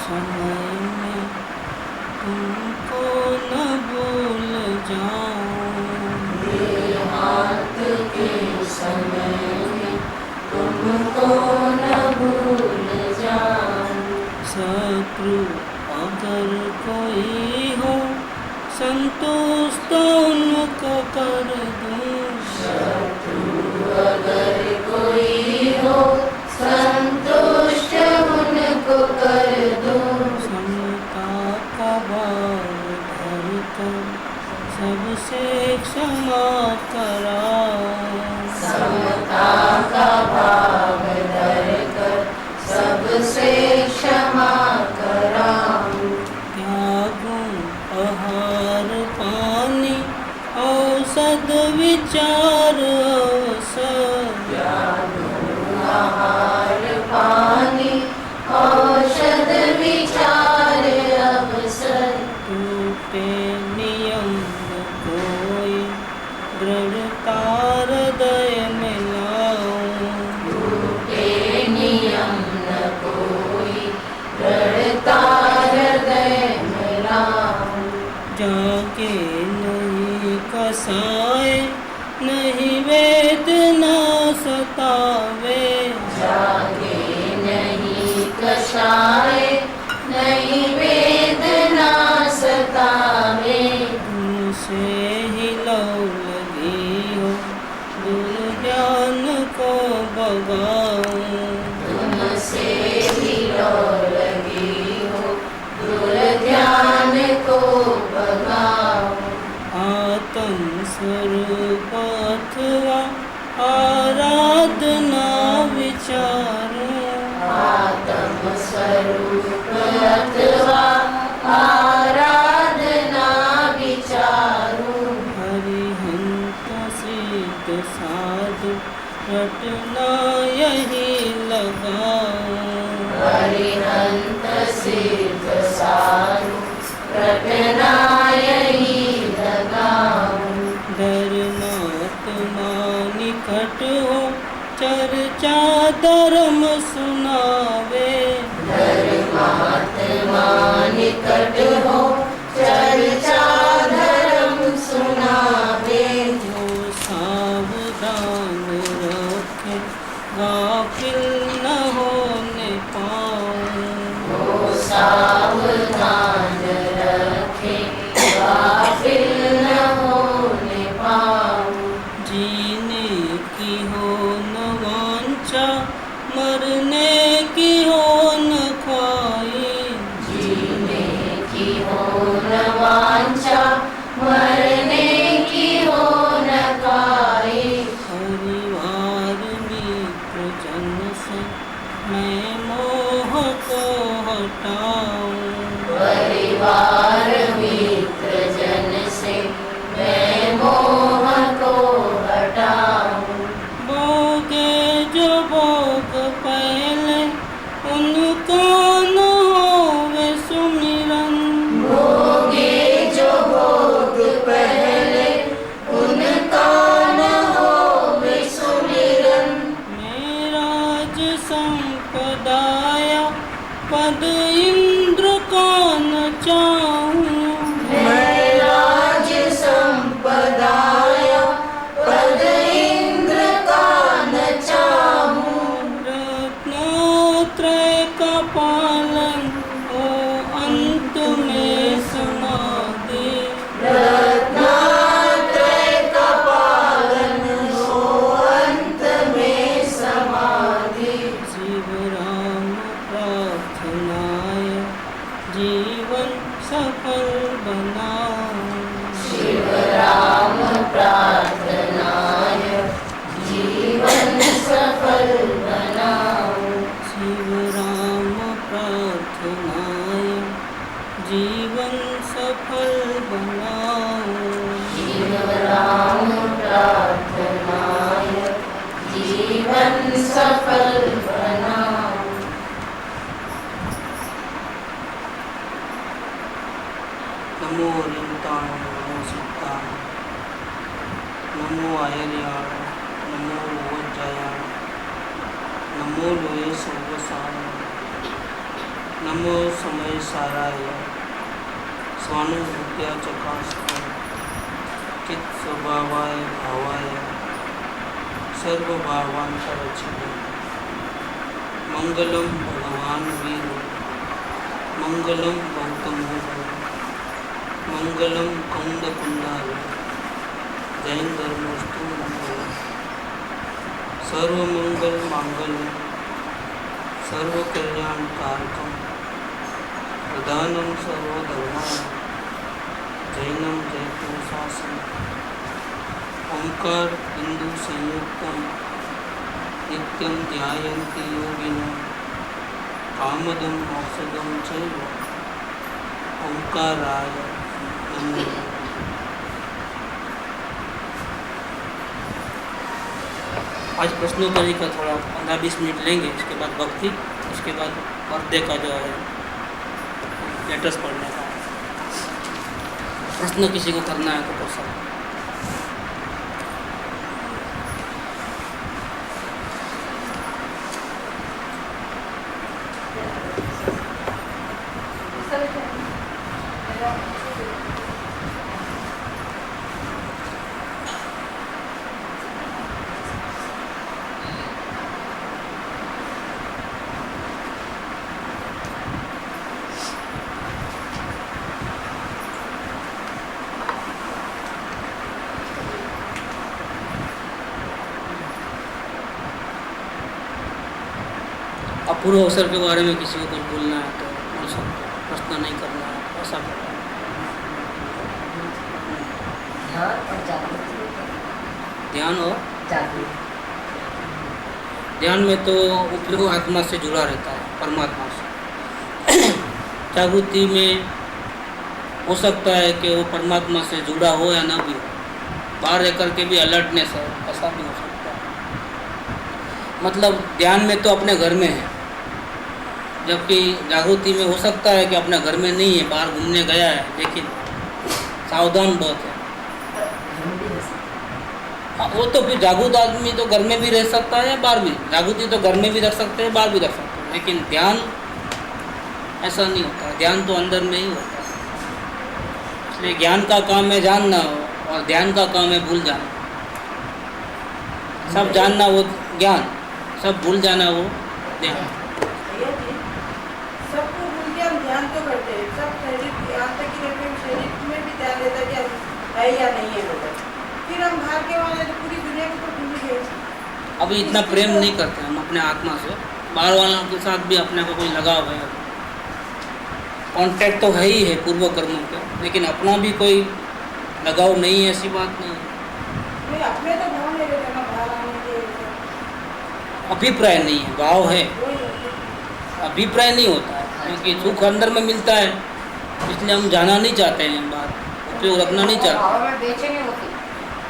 समय में तुमको न भूल जाऊं, देहांत के समय में तुमको न भूल जाऊं। शत्रु अगर कोई हो संतुष्ट उनको कर दूं, शत्रु अगर कोई हो संतुष्ट उनको कर दूं। समता का भाव धर कर सबसे क्षमा कराऊं, समता का भाव धर कर सबसे क्षमा कराऊं। त्यागूं आहार पानी औषध विचार अवसर, त्यागूं आहार पानी औषध विचार अवसर। टूटे नियम न कोई दृढ़ता हृदय में लाऊं, टूटे नियम न कोई दृढ़ता हृदय में लाऊं। जाके नहीं कसाए नहीं वेदना सतावे, जागे नहीं कषाय नहीं वेदना सतावे। तुमसे ही लौ लगी हो दूर ज्ञान को बगाऊं, तुमसे ही लो लगी हो दूर ध्यान को भगाऊं। आत्म स्वरूप अथवा आराधना विचारूं, आत्म स्वरूप अथवा आराधना विचारूं। हरिहंत सिद्ध साधु रटना यही लगाऊं, हरिहंत सिद्ध साधु रटना यही लगाऊं। धर्मात्मा निकट हो चर्चा धर्म सुनावे, धर्मात्मा निकट हो चर्चा धर्म सुनावे। वो सावधान रखे गाफिल न होने पाऊं, वो सावधान रखे गाफिल न होने पाऊं। जीने की हो न वांछा मरने की हो न ख्वाहिश, जीने की हो न वांछा मरने की हो न ख्वाहिश। परिवार मित्र जन से मैं मोह को हटाऊं, परिवार मित्र जन से मैं मोह को हटाऊं। भोगे जो भोग पहले उनको न होवे सुमिरन, भोगे जो भोग पहले उनका न होवे सुमिरन। मेराज संपदाया पद इंद्र का न चाहूं, मैं राज संपदाया पद इंद्र का न चाहूं। रत्नत्रय का पालन हो अंत में समाधि, रत्नात्रय का पालन हो अंत में समाधि। शिव राम प्रार्थनाय जीवन सफल बनाऊं, शिव राम प्रार्थनाय जीवन सफल बनाऊं। शिव राम प्रार्थनाय जीवन सफल बनाऊं, शिव राम प्रार्थनाय जीवन सफल बनाऊं। नमो रिंताण नमो सिद्धाण नमो आयर्याण नमो वज्जायाण नमो लोये सर्वसारण नमो समय साराय स्वानुभूत्या चकाशय चित् स्वभावाय भावाय सर्वभावांतरचिते मंगलम भगवान वीर मंगलम गौतम मंगलम कुंद कुंडाल जैन धर्मस्तु मंगल सर्वमंगल मांगल्य सर्वकल्याण कारकम प्रधानम सर्वधर्माय जैनम जयतु शासन ओंकार हिंदू संयुक्तम नित्यं ध्यायन्ति योगिनो कामदं मोक्षदं चैव ओंकाराय नमः। आज प्रश्नोत्तरी का थोड़ा 15-20 मिनट लेंगे, इसके बाद भक्ति, इसके बाद बर्थडे का जो है लेटर्स पढ़ने का। प्रश्न किसी को करना है तो कर सकते। अपूर्व अवसर के बारे में किसी को कुछ बोलना है तो बोल सकते हैं, प्रश्न नहीं करना है ऐसा। ध्यान और जागृति। ध्यान में तो उपयोग आत्मा से जुड़ा रहता है, परमात्मा से। जागृति में हो सकता है कि वो परमात्मा से जुड़ा हो या ना भी हो, बाहर रह करके भी अलर्टनेस है, ऐसा भी हो सकता है। मतलब ध्यान में तो अपने घर में है, जबकि जागृति में हो सकता है कि अपने घर में नहीं है, बाहर घूमने गया है, लेकिन सावधान बहुत है। वो तो फिर जागृत आदमी तो घर में भी रह सकता है या बाहर भी। जागृति तो घर में भी रख सकते हैं, बाहर भी रख सकते हैं, लेकिन ध्यान ऐसा नहीं होता। ध्यान तो अंदर में ही होता है। इसलिए ज्ञान का काम है जानना और ध्यान का काम है भूल जाना। सब जानना वो ज्ञान, सब भूल जाना वो ध्यान। सबको भूल के हम ध्यान तो करते हैं, सब शरीर यहाँ तक कि रहते हैं, शरीर में भी ध्यान रहता है कि हम है या नहीं है होता। फिर हम बाहर के वाले तो पूरी दुनिया को तो भूल गए। अभी इतना प्रेम नहीं करते हम अपने आत्मा से, बाहर वालों के साथ भी अपने को कोई लगाव है, कांटेक्ट तो है ही है पूर्व कर्मों के, लेकिन अपना भी कोई लगाव नहीं है, ऐसी बात नहीं है। नहीं, अपने तो भाव नहीं रहते ना बाहर आने के। अभिप्राय नहीं है, भाव है, वही होता है। अभिप्राय नहीं होता है, क्योंकि सुख अंदर में मिलता है, इसलिए हम जाना नहीं चाहते हैं, बात उपयोग रखना नहीं चाहते।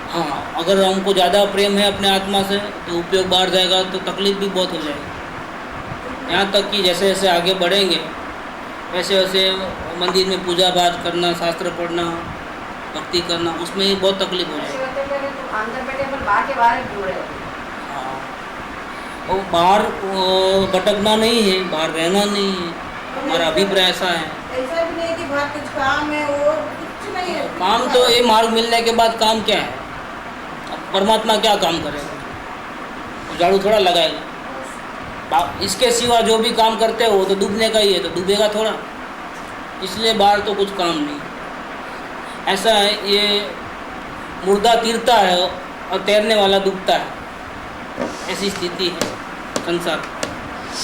हाँ, अगर हमको ज़्यादा प्रेम है अपने आत्मा से तो उपयोग बाहर जाएगा तो तकलीफ भी बहुत हो जाएगी। यहाँ तक कि जैसे जैसे आगे बढ़ेंगे वैसे वैसे मंदिर में पूजा पाठ करना, शास्त्र पढ़ना, भक्ति करना, उसमें ही बहुत तकलीफ हो जाएगी। हाँ, वो बाहर भटकना नहीं है, बाहर रहना नहीं है, हमारा अभिप्राय ऐसा है। ऐसा भी नहीं कि बाहर कुछ काम है, वो कुछ नहीं है। काम तो ये मार्ग मिलने के बाद काम क्या है? अब परमात्मा क्या काम करेगा? झाड़ू थोड़ा लगाएगा। इसके सिवा जो भी काम करते हो वो तो डूबने का ही है, तो डूबेगा थोड़ा। इसलिए बाहर तो कुछ काम नहीं। ऐसा है, ये मुर्दा तीरता है और तैरने वाला डूबता है, ऐसी स्थिति है संसार।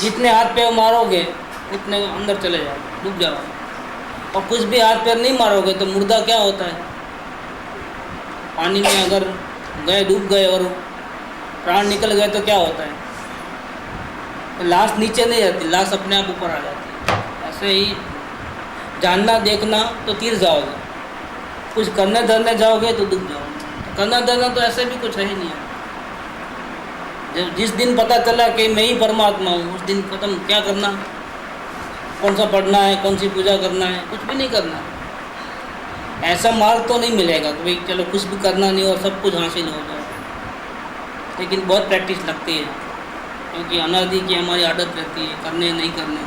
जितने हाथ पैर मारोगे उतने अंदर चले जाओगे, डूब जाओगे। और कुछ भी हाथ पैर नहीं मारोगे तो मुर्दा क्या होता है? पानी में अगर गए, डूब गए और प्राण निकल गए तो क्या होता है? तो लाश नीचे नहीं जाती, लाश अपने आप ऊपर आ जाती है। ऐसे ही जानना देखना तो तीर जाओगे, कुछ करने धरने जाओगे तो डूब जाओगे। करना धरना तो ऐसे भी कुछ है ही नहीं है। जब जिस दिन पता चला कि मैं ही परमात्मा हूँ, उस दिन खत्म। क्या करना, कौन सा पढ़ना है, कौन सी पूजा करना है, कुछ भी नहीं करना। ऐसा मार्ग तो नहीं मिलेगा कि भाई चलो कुछ भी करना नहीं और सब कुछ हासिल हो जाए। लेकिन बहुत प्रैक्टिस लगती है, क्योंकि अनादि की हमारी आदत रहती है करने नहीं करने।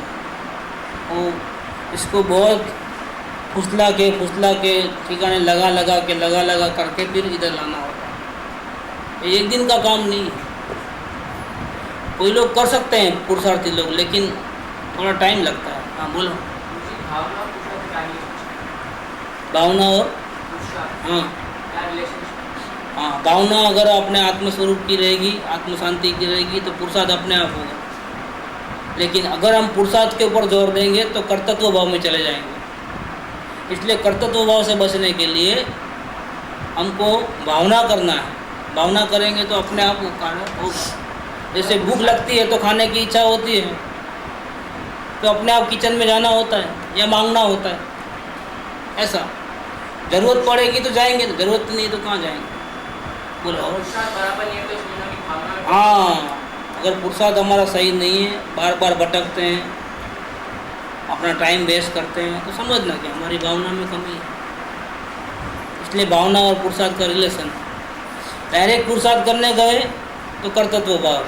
वो इसको बहुत फुसला के ठिकाने लगा करके फिर इधर लाना होता है। ये एक दिन का काम नहीं है। कोई लोग कर सकते हैं पुरुषार्थी लोग, लेकिन थोड़ा टाइम लगता है। हाँ बोलो। भावना और हाँ भावना अगर अपने आत्मस्वरूप की रहेगी, आत्म शांति की रहेगी तो पुरुषार्थ अपने आप होगा। लेकिन अगर हम पुरुषार्थ के ऊपर जोर देंगे तो कर्तृत्व भाव में चले जाएंगे। इसलिए कर्तृत्व भाव से बचने के लिए हमको भावना करना है। भावना करेंगे तो अपने आप वो कार्य होगा। जैसे भूख लगती है तो खाने की इच्छा होती है, तो अपने आप किचन में जाना होता है या मांगना होता है। ऐसा ज़रूरत पड़ेगी तो जाएंगे, तो ज़रूरत नहीं तो कहाँ जाएंगे। बोलो। हाँ, अगर पुरुषार्थ हमारा सही नहीं है, बार बार भटकते हैं, अपना टाइम वेस्ट करते हैं, तो समझना कि हमारी भावना में कमी है। इसलिए भावना और पुरुषार्थ का रिलेशन। डायरेक्ट पुरुषार्थ करने गए तो कर्तृत्व भाव,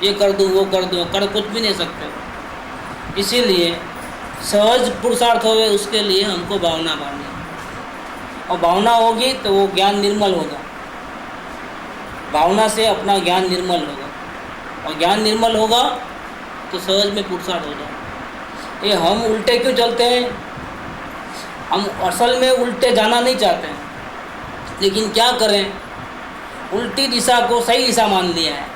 ये कर दूँ वो कर दूँ, कर कुछ भी नहीं सकते। इसीलिए सहज पुरुषार्थ होवे उसके लिए हमको भावना करनी है, और भावना होगी तो वो ज्ञान निर्मल होगा। भावना से अपना ज्ञान निर्मल होगा, और ज्ञान निर्मल होगा तो सहज में पुरुषार्थ हो जाए। ये हम उल्टे क्यों चलते हैं? हम असल में उल्टे जाना नहीं चाहते हैं, लेकिन क्या करें, उल्टी दिशा को सही दिशा मान लिया है।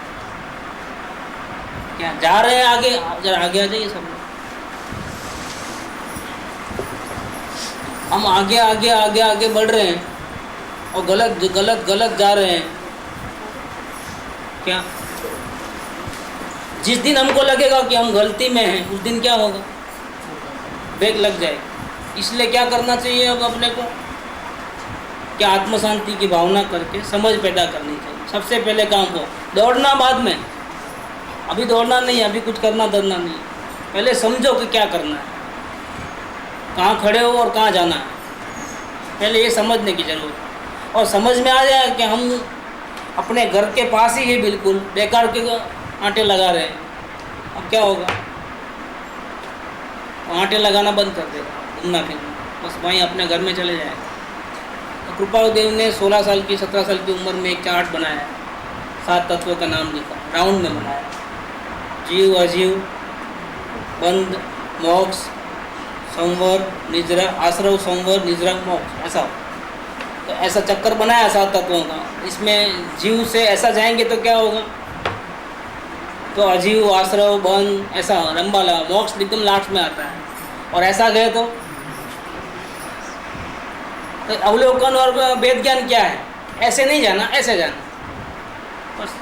क्या जा रहे हैं आगे? जरा आगे आ जाइए सब लोग। हम आगे बढ़ रहे हैं और गलत जा रहे हैं। क्या जिस दिन हमको लगेगा कि हम गलती में हैं, उस दिन क्या होगा? ब्रेक लग जाएगा। इसलिए क्या करना चाहिए अब अपने को? क्या आत्म शांति की भावना करके समझ पैदा करनी चाहिए। सबसे पहले काम को, दौड़ना बाद में, अभी दौड़ना नहीं है, अभी कुछ करना धरना नहीं है। पहले समझो कि क्या करना है, कहाँ खड़े हो और कहाँ जाना है। पहले ये समझने की ज़रूरत है। और समझ में आ जाए कि हम अपने घर के पास ही है, बिल्कुल बेकार के आटे लगा रहे हैं, अब क्या होगा? आटे लगाना बंद कर देगा, घूमना फिरना, बस वहीं अपने घर में चले जाएगा। तो कृपालुदेव ने 16 साल की 17 साल की उम्र में एक चार्ट बनाया, 7 तत्वों का नाम लिखा, राउंड में बनाया। जीव, अजीव, बंध, मोक्ष, संवर, निद्रा, आश्रव, संवर, निद्रा, मोक्ष, ऐसा। तो ऐसा चक्कर बनाया 7 तत्वों का। इसमें जीव से ऐसा जाएंगे तो क्या होगा? तो अजीव, आश्रव, बंध, ऐसा लंबा लगा, मोक्ष एकदम लास्ट में आता है। और ऐसा गए तो अवलोकन और वेद ज्ञान क्या है? ऐसे नहीं जाना, ऐसे जाना, बस।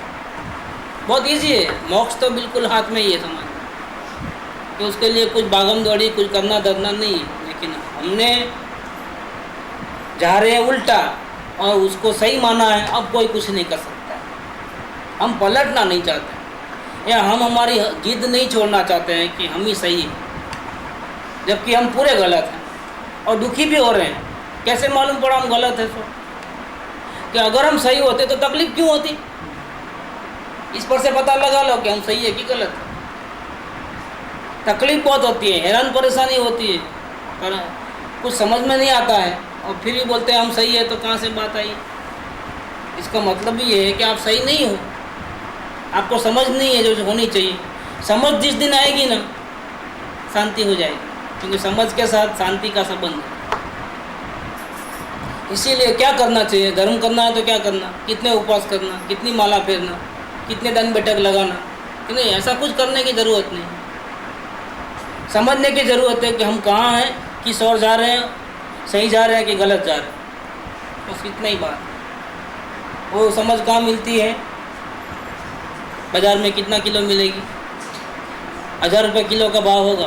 बहुत इजी है। मोक्ष तो बिल्कुल हाथ में ही है, समझ। तो उसके लिए कुछ भागम दौड़ी, कुछ करना धरना नहीं है। लेकिन हमने जा रहे हैं उल्टा और उसको सही माना है, अब कोई कुछ नहीं कर सकता है। हम पलटना नहीं चाहते, या हम हमारी जिद नहीं छोड़ना चाहते हैं कि हम ही सही हैं, जबकि हम पूरे गलत हैं और दुखी भी हो रहे हैं। कैसे मालूम पड़ा हम गलत है? तो कि अगर हम सही होते तो तकलीफ क्यों होती? इस पर से पता लगा लो कि हम सही है कि गलत है। तकलीफ बहुत होती है, हैरान परेशानी होती है, पर कुछ समझ में नहीं आता है, और फिर भी बोलते हैं हम सही है। तो कहाँ से बात आई? इसका मतलब ये है कि आप सही नहीं हो, आपको समझ नहीं है जो होनी चाहिए। समझ जिस दिन आएगी ना, शांति हो जाएगी, क्योंकि समझ के साथ शांति का संबंध है। इसीलिए क्या करना चाहिए? धर्म करना है तो क्या करना? कितने उपवास करना, कितनी माला फेरना, कितने दंड बैठक लगाना, कि नहीं, ऐसा कुछ करने की ज़रूरत नहीं। समझने की ज़रूरत है कि हम कहाँ हैं, किस ओर जा रहे हैं, सही जा रहे हैं कि गलत जा रहे हैं, बस इतना ही बात। वो समझ कहाँ मिलती है? बाज़ार में कितना किलो मिलेगी? 1000 रुपये किलो का भाव होगा।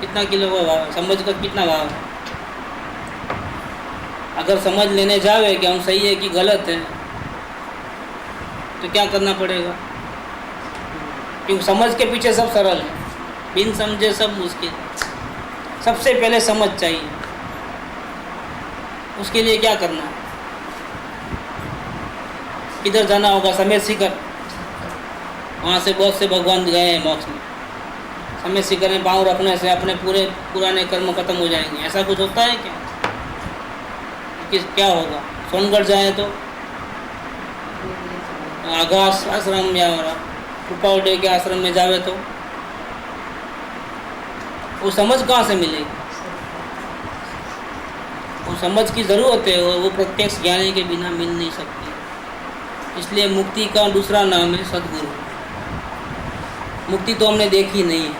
कितना किलो का भाव? समझ का कितना भाव है? अगर समझ लेने जावे कि हम सही है कि गलत है, तो क्या करना पड़ेगा? क्योंकि समझ के पीछे सब सरल है, बिन समझे सब मुश्किल। सबसे पहले समझ चाहिए। उसके लिए क्या करना है? किधर जाना होगा? समेत शिखर, वहाँ से बहुत से भगवान गए हैं मोक्ष में। हमें शिखर में पाँव रखने से अपने पूरे पुराने कर्म खत्म हो जाएंगे, ऐसा कुछ होता है क्या? क्या होगा? सोनगढ़ जाए तो आगास आश्रम या कृपाउडे के आश्रम में जावे तो वो समझ कहाँ से मिलेगी? वो समझ की ज़रूरत है और वो प्रत्यक्ष ज्ञानी के बिना मिल नहीं सकती। इसलिए मुक्ति का दूसरा नाम है सद्गुरु। मुक्ति तो हमने देखी नहीं है,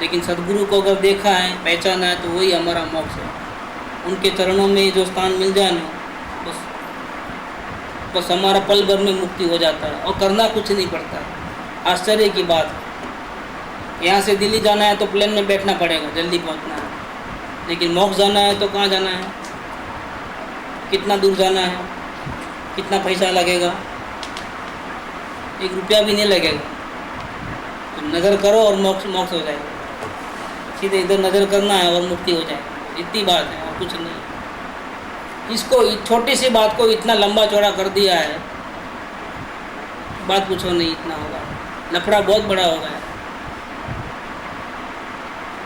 लेकिन सद्गुरु को अगर देखा है, पहचाना है, तो वही हमारा मोक्ष है। उनके चरणों में जो स्थान मिल जाए ना, बस हमारा पल भर में मुक्ति हो जाता है और करना कुछ नहीं पड़ता। आश्चर्य की बात, यहाँ से दिल्ली जाना है तो प्लेन में बैठना पड़ेगा, जल्दी पहुँचना है, लेकिन मोक्ष जाना है तो कहाँ जाना है, कितना दूर जाना है, कितना पैसा लगेगा? 1 रुपया भी नहीं लगेगा। तो नज़र करो और मोक्ष हो जाएगा। सीधे इधर नज़र करना है और मुक्ति हो जाएगी। इतनी बात है और कुछ नहीं। इसको छोटी सी बात को इतना लंबा चौड़ा कर दिया है, बात पूछो नहीं, इतना होगा, लफड़ा बहुत बड़ा हो गया।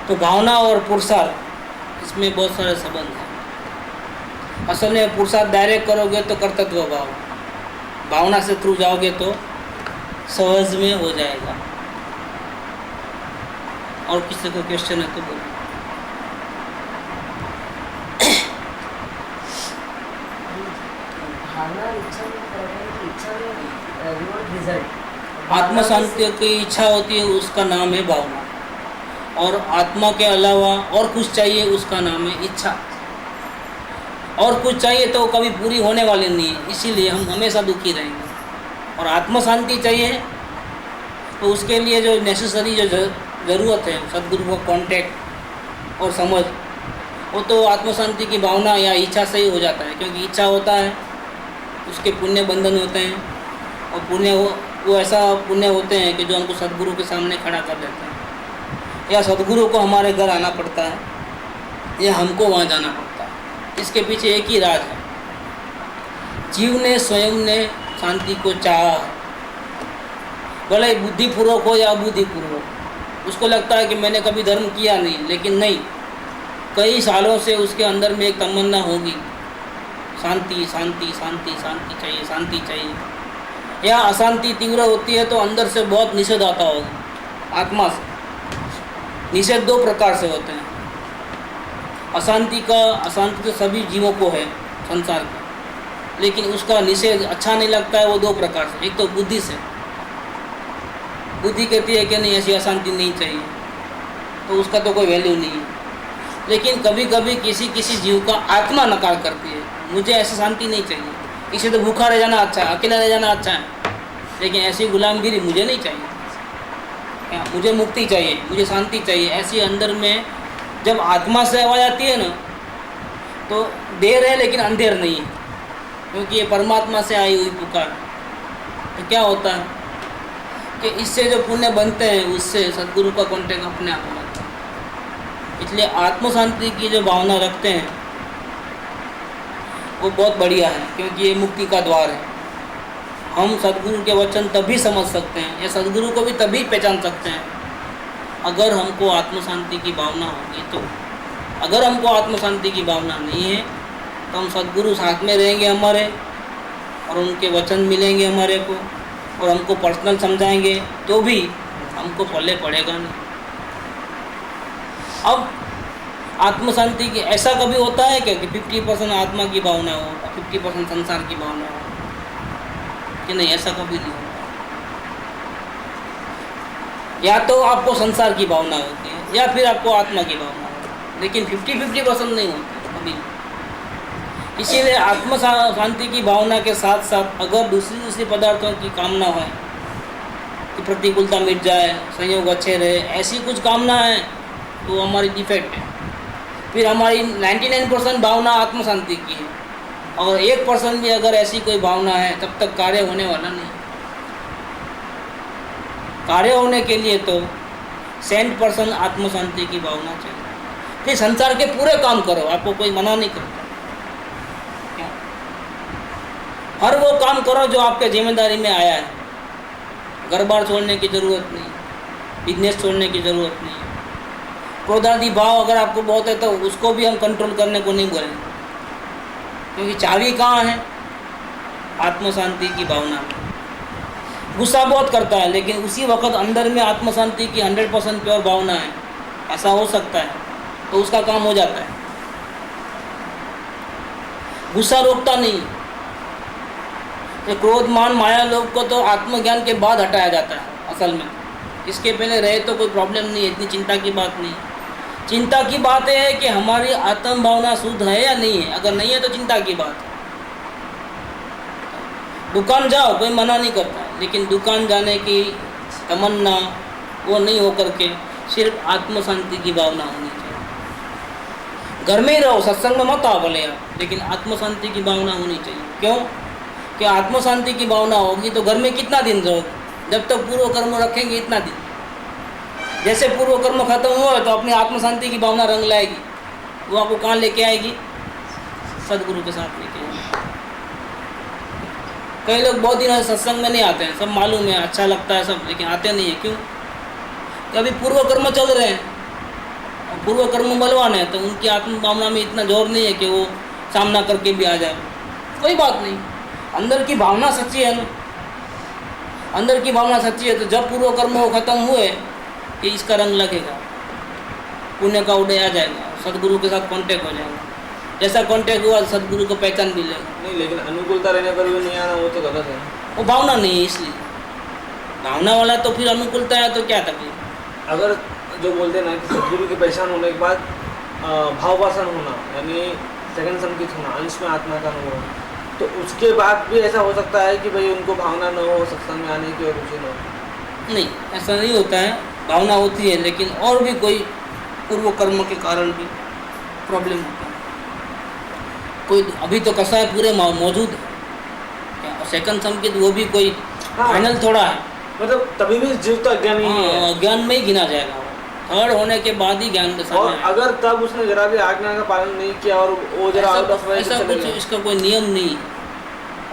तो भावना और पुरुषार्थ, इसमें बहुत सारे संबंध हैं। असल में पुरुषार्थ डायरेक्ट करोगे तो कर्तव्य भाव, भावना से थ्रू जाओगे तो सहज में हो जाएगा। और किसी को क्वेश्चन है तो बोलो। आत्म शांति की इच्छा होती है, उसका नाम है भावना। और आत्मा के अलावा और कुछ चाहिए, उसका नाम है इच्छा। और कुछ चाहिए तो कभी पूरी होने वाली नहीं है, इसीलिए हम हमेशा दुखी रहेंगे। और आत्म शांति चाहिए तो उसके लिए जो नेसेसरी जो ज़रूरत है, सद्गुरु को कांटेक्ट और समझ, वो तो आत्म शांति की भावना या इच्छा से ही हो जाता है। क्योंकि इच्छा होता है, उसके पुण्य बंधन होते हैं, और पुण्य वो ऐसा पुण्य होते हैं कि जो हमको सद्गुरु के सामने खड़ा कर देते हैं। या सद्गुरु को हमारे घर आना पड़ता है, या हमको वहाँ जाना पड़ता है। इसके पीछे एक ही राज है, जीव ने स्वयं ने शांति को चाहा, भले बुद्धिपूर्वक हो या अबुद्धिपूर्वक। उसको लगता है कि मैंने कभी धर्म किया नहीं, लेकिन नहीं, कई सालों से उसके अंदर में एक तमन्ना होगी, शांति शांति शांति शांति चाहिए, शांति चाहिए। या अशांति तीव्र होती है तो अंदर से बहुत निषेध आता होगा आत्मा से। निषेध 2 प्रकार से होते हैं। अशांति तो सभी जीवों को है संसार का, लेकिन उसका निषेध अच्छा नहीं लगता है, वो 2 प्रकार से। एक तो बुद्धि से, बुद्धि कहती है कि नहीं, ऐसी अशांति नहीं चाहिए, तो उसका तो कोई वैल्यू नहीं है। लेकिन कभी कभी किसी जीव का आत्मा नकार करती है, मुझे ऐसी शांति नहीं चाहिए, इसे तो भूखा रह जाना अच्छा है, अकेला रह जाना अच्छा है, लेकिन ऐसी गुलामगिरी मुझे नहीं चाहिए। मुझे मुक्ति चाहिए, मुझे शांति चाहिए। ऐसी अंदर में जब आत्मा से आवाज़ आती है ना, तो देर है लेकिन अंधेर नहीं है, क्योंकि ये परमात्मा से आई हुई पुकार। तो क्या होता है कि इससे जो पुण्य बनते हैं, उससे सद्गुरु का कॉन्टेक्ट अपने आप हो जाता है। इसलिए आत्म शांति की जो भावना रखते हैं वो बहुत बढ़िया है, क्योंकि ये मुक्ति का द्वार है। हम सद्गुरु के वचन तभी समझ सकते हैं, या सद्गुरु को भी तभी पहचान सकते हैं, अगर हमको आत्म शांति की भावना होगी तो। अगर हमको आत्म शांति की भावना नहीं है तो हम सद्गुरु साथ में रहेंगे हमारे, और उनके वचन मिलेंगे हमारे को, और हमको पर्सनल समझाएंगे, तो भी हमको पल्ले पड़ेगा नहीं। अब आत्म शांति की ऐसा कभी होता है क्या कि 50% आत्मा की भावना हो, 50% संसार की भावना हो? कि नहीं, ऐसा कभी नहीं होता। या तो आपको संसार की भावना होती है, या फिर आपको आत्मा की भावना होती है, लेकिन 50-50% नहीं होती कभी। इसीलिए आत्म शांति की भावना के साथ साथ अगर दूसरी पदार्थों की कामना है कि प्रतिकूलता मिट जाए, संयोग अच्छे रहे, ऐसी कुछ कामना है तो हमारी डिफेक्ट है। फिर हमारी 99% भावना आत्म शांति की है, और 1% भी अगर ऐसी कोई भावना है, तब तक कार्य होने वाला नहीं। कार्य होने के लिए तो 100% आत्म शांति की भावना चाहिए। फिर संसार के पूरे काम करो, आपको कोई मना नहीं करता। हर वो काम करो जो आपके जिम्मेदारी में आया है। घर बार छोड़ने की ज़रूरत नहीं, बिजनेस छोड़ने की ज़रूरत नहीं, क्रोधादि भाव अगर आपको बहुत है तो उसको भी हम कंट्रोल करने को नहीं बोलेंगे, क्योंकि चाबी कहाँ है? आत्म शांति की भावना में। गुस्सा बहुत करता है लेकिन उसी वक्त अंदर में आत्म शांति की 100% प्योर भावना है, ऐसा हो सकता है, तो उसका काम हो जाता है। गुस्सा रोकता नहीं। क्रोध मान माया लोभ को तो आत्मज्ञान के बाद हटाया जाता है असल में। इसके पहले रहे तो कोई प्रॉब्लम नहीं है, इतनी चिंता की बात नहीं। चिंता की बात यह है कि हमारी आत्म भावना शुद्ध है या नहीं है। अगर नहीं है तो चिंता की बात है। दुकान जाओ, कोई मना नहीं करता, लेकिन दुकान जाने की तमन्ना वो नहीं हो करके सिर्फ आत्म शांति की भावना होनी चाहिए। घर में ही रहो, सत्संग में मत आओ बोले आप, लेकिन आत्म शांति की भावना होनी चाहिए। क्यों? कि आत्म शांति की भावना होगी तो घर में कितना दिन रहोगे? जब तक पूर्व कर्म रखेंगे इतना दिन। जैसे पूर्व कर्म खत्म हुआ तो अपनी आत्म शांति की भावना रंग लाएगी। वो आपको कहाँ लेके आएगी? सदगुरु के साथ लेके आएगी। कई लोग बहुत दिनों से सत्संग में नहीं आते हैं, सब मालूम है, अच्छा लगता है सब, लेकिन आते नहीं है। क्यों? कि अभी पूर्व कर्म चल रहे हैं और पूर्व कर्म बलवान है, तो उनकी आत्म भावना में इतना जोर नहीं है कि वो सामना करके भी आ जाए। कोई बात नहीं, अंदर की भावना सच्ची है ना। अंदर की भावना सच्ची है तो जब पूर्व कर्म वो खत्म हुए कि इसका रंग लगेगा, पुण्य का उदय आ जाएगा, सदगुरु के साथ कांटेक्ट हो जाएगा। जैसा कांटेक्ट हुआ सदगुरु को पहचान भी लेगा। नहीं, लेकिन अनुकूलता रहने पर भी नहीं आना, वो तो गलत है। वो भावना नहीं है, इसलिए भावना वाला तो फिर अनुकूलता है तो क्या तकलीफ। अगर जो बोलते हैं ना कि सदगुरु की पहचान होने के बाद भाववासन होना, यानी सेकंड संकित होना, अंश में आत्मा का अनुभव, तो उसके बाद भी ऐसा हो सकता है कि भाई उनको भावना न हो सत्संग में आने की और रुचि न हो। नहीं, ऐसा नहीं होता है। भावना होती है लेकिन और भी कोई पूर्व कर्म के कारण भी प्रॉब्लम होता है। कोई अभी तो कसाय पूरे मौजूद है, सेकंड संकित वो भी कोई फाइनल थोड़ा है, मतलब तभी भी जीव तो अज्ञानी ही है। ज्ञान में ही गिना जाएगा। थर्ड होने के बाद ही ज्ञान दशा और में। अगर तब उसने जरा भी आज्ञा का पालन नहीं किया और वो जरा आउट ऑफ वे ऐसा कुछ इसका कोई नियम नहीं है।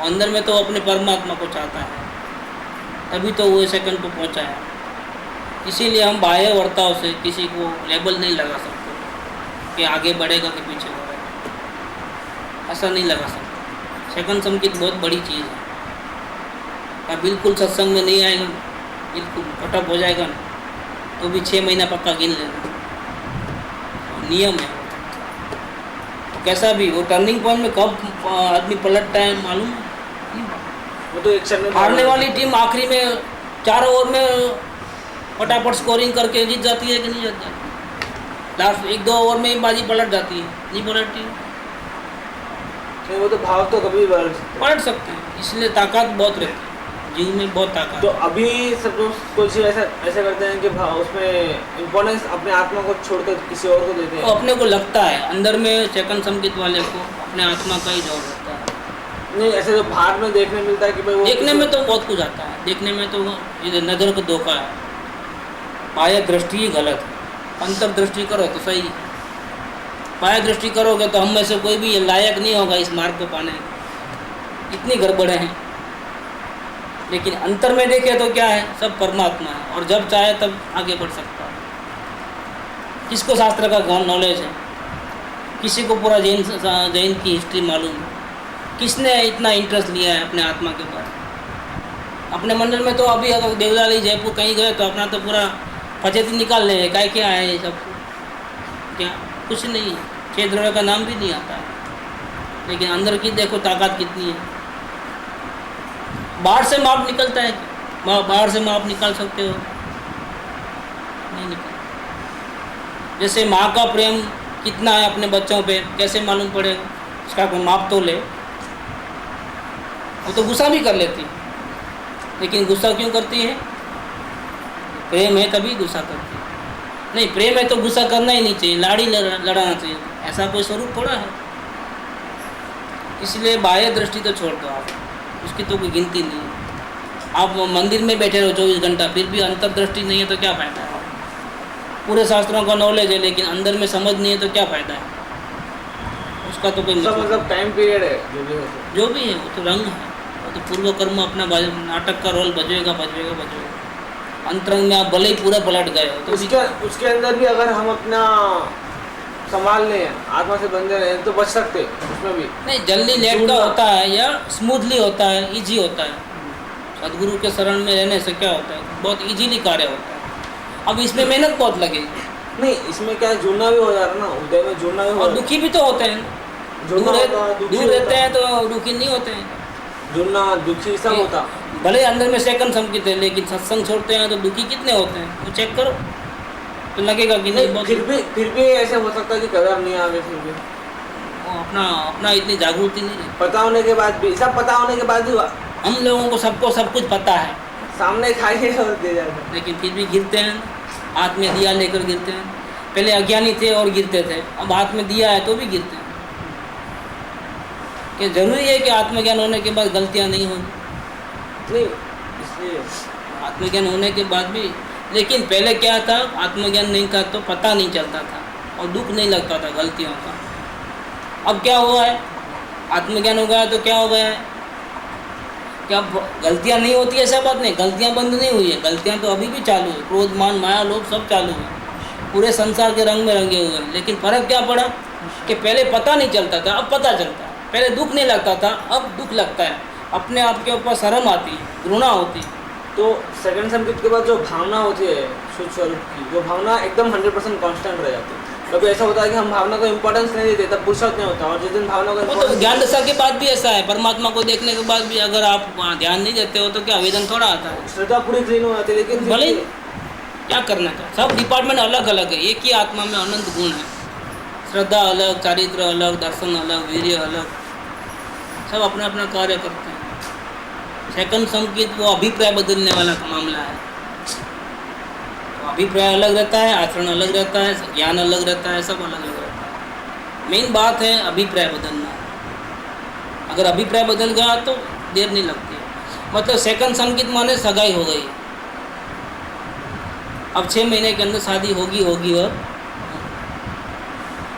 अंदर में तो अपने परमात्मा को चाहता है, तभी तो वो सेकंड को पहुंचा है। इसीलिए हम बाह्य वर्ताव से किसी को लेबल नहीं लगा सकते कि आगे बढ़ेगा कि पीछे बढ़ेगा, ऐसा नहीं लगा सकते। सेकंड संकित बहुत बड़ी चीज़ है। क्या बिल्कुल सत्संग में नहीं आएगा, बिल्कुल कटअप हो जाएगा ना, तो भी 6 महीना पक्का गिन लेना, नियम है। तो कैसा भी वो टर्निंग पॉइंट में कब आदमी पलटता है मालूम है? वो तो एक क्षण में हारने वाली टीम आखिरी में 4 ओवर में फटाफट स्कोरिंग करके जीत जाती है कि नहीं जीत जाती? लास्ट 1-2 ओवर में ही बाजी पलट जाती है, नहीं पलटती। नहीं, वो तो भाव तो कभी पलट सकते हैं, इसलिए ताकत बहुत रहती है जीव में, बहुत ताकत। तो अभी सब लोग कुछ ऐसा करते हैं कि उसमें इम्पोर्टेंस अपने आत्मा को छोड़कर किसी और को देते हैं। तो अपने को लगता है अंदर में सेकंड संकित वाले को अपने आत्मा का ही जोर रहता है। नहीं, ऐसे तो बाहर में देखने मिलता है कि भाई वो देखने में तो बहुत कुछ आता है, देखने में तो ये नज़र का धोखा है, बाह्य दृष्टि ही गलत है। अंतर्दृष्टि करो तो सही। बाह्य दृष्टि करोगे तो हम में से कोई भी लायक नहीं होगा इस मार्ग को पाने, इतनी गड़बड़े हैं। लेकिन अंतर में देखे तो क्या है, सब परमात्मा है और जब चाहे तब आगे बढ़ सकता है। किसको शास्त्र का ज्ञान नॉलेज है, किसी को पूरा जैन की हिस्ट्री मालूम है, किसने इतना इंटरेस्ट लिया है अपने आत्मा के ऊपर। अपने मंडल में तो अभी अगर देवलाली जयपुर कहीं गए तो अपना तो पूरा फजेती निकाल ले, क्या क्या है ये सब, क्या कुछ नहीं, 6 द्रव्य का नाम भी नहीं आता है। लेकिन अंदर की देखो ताकत कितनी है। बाहर से माप निकलता है, बाहर से माप निकाल सकते हो? नहीं निकल। जैसे माँ का प्रेम कितना है अपने बच्चों पे, कैसे मालूम पड़ेगा? इसका कोई माप तो ले। वो तो गुस्सा भी कर लेती है, लेकिन गुस्सा क्यों करती है? प्रेम है तभी गुस्सा करती है। नहीं, प्रेम है तो गुस्सा करना ही नहीं चाहिए, लाड़ी लड़ाना चाहिए। ऐसा कोई स्वरूप थोड़ा है। इसलिए बाह्य दृष्टि तो छोड़ दो आप, उसकी तो कोई गिनती नहीं है। आप मंदिर में बैठे रहो 24 घंटा, फिर भी अंतर्दृष्टि नहीं है तो क्या फ़ायदा है? पूरे शास्त्रों का नॉलेज है लेकिन अंदर में समझ नहीं है तो क्या फ़ायदा है? उसका तो कोई मतलब टाइम पीरियड है जो भी है वो तो रंग है। वो तो पूर्व कर्म अपना नाटक का रोल बजवेगा। अंतरंग में आप भले ही पूरा पलट गए हो तो उसके अंदर भी अगर हम अपना संभाल लें, आत्मा से बंधे रहें तो बच सकते हैं उसमें भी। नहीं, जल्दी लेट का होता है या स्मूथली होता है, इजी होता है। सदगुरु के शरण में रहने से क्या होता है, बहुत इजीली कार्य होता है। अब इसमें मेहनत बहुत लगेगी। नहीं, इसमें क्या है, जुड़ना भी हो जा रहा है ना, उदय में जुड़ना भी हो और रहा दुखी भी तो होते हैं, है। दूर जुड़ना होता है, दुखी दूर होता रहते है। हैं तो दुखी नहीं होते हैं। जुड़ना दुखी सब होता। भले अंदर में सेकंड संकित है, लेकिन सत्संग छोड़ते हैं तो दुखी कितने होते हैं, वो चेक करो तो लगेगा कि नहीं बहुत। फिर भी ऐसे हो सकता है कि कदर नहीं आवे, फिर भी वो अपना इतनी जागृति नहीं है। पता होने के बाद भी, सब पता होने के बाद भी हम लोगों को सबको सब कुछ पता है, सामने खाइए और दे जाते हैं। लेकिन फिर भी गिरते हैं। हाथ में दिया लेकर गिरते हैं। पहले अज्ञानी थे और गिरते थे, अब हाथ में दिया है तो भी गिरते हैं। कि जरूरी है कि आत्मज्ञान होने के बाद गलतियां नहीं होंगी। नहीं, इसलिए आत्मज्ञान होने के बाद भी, लेकिन पहले क्या था, आत्मज्ञान नहीं था तो पता नहीं चलता था और दुख नहीं लगता था गलतियों का। अब क्या हुआ है, आत्मज्ञान हो गया तो क्या हो गया है, क्या गलतियां नहीं होती, ऐसा बात नहीं, गलतियां बंद नहीं हुई है, गलतियां तो अभी भी चालू है। क्रोध, मान, माया, लोभ सब चालू है, पूरे संसार के रंग में रंगे हुए हैं। लेकिन फर्क क्या पड़ा कि पहले पता नहीं चलता था, अब पता चलता है। पहले दुख नहीं लगता था, अब दुख लगता है। अपने आप के ऊपर शर्म आती है, घृणा होती है। तो सेकंड संकेत के बाद जो भावना होती है शुद्ध स्वरूप की, वो भावना एकदम 100% कांस्टेंट रह जाती है। कभी ऐसा होता है कि हम भावना को इम्पोर्टेंस नहीं देते, तब पुरुषार्थ नहीं होता, और जिस दिन भावना को वो तो importance ज्ञान दशा के बाद भी ऐसा है। परमात्मा को देखने के बाद भी अगर आप वहाँ ध्यान नहीं देते हो तो क्या आवेदन थोड़ा आता है। श्रद्धा पूरी क्लीन हो जाती है, लेकिन फिर भले भी क्या करना था, सब डिपार्टमेंट अलग अलग है, एक ही आत्मा में अनंत गुण है। श्रद्धा अलग, चारित्र अलग, दर्शन अलग, वीर्य अलग, सब अपना अपना कार्य करते हैं। सेकंड संकेत वो अभिप्राय बदलने वाला मामला है। तो अभिप्राय अलग रहता है, आचरण अलग रहता है, ज्ञान अलग रहता है, सब अलग अलग रहता है। मेन बात है अभिप्राय बदलना। अगर अभिप्राय बदल गया तो देर नहीं लगती है। मतलब सेकंड संकेत माने सगाई हो गई, अब 6 महीने के अंदर शादी होगी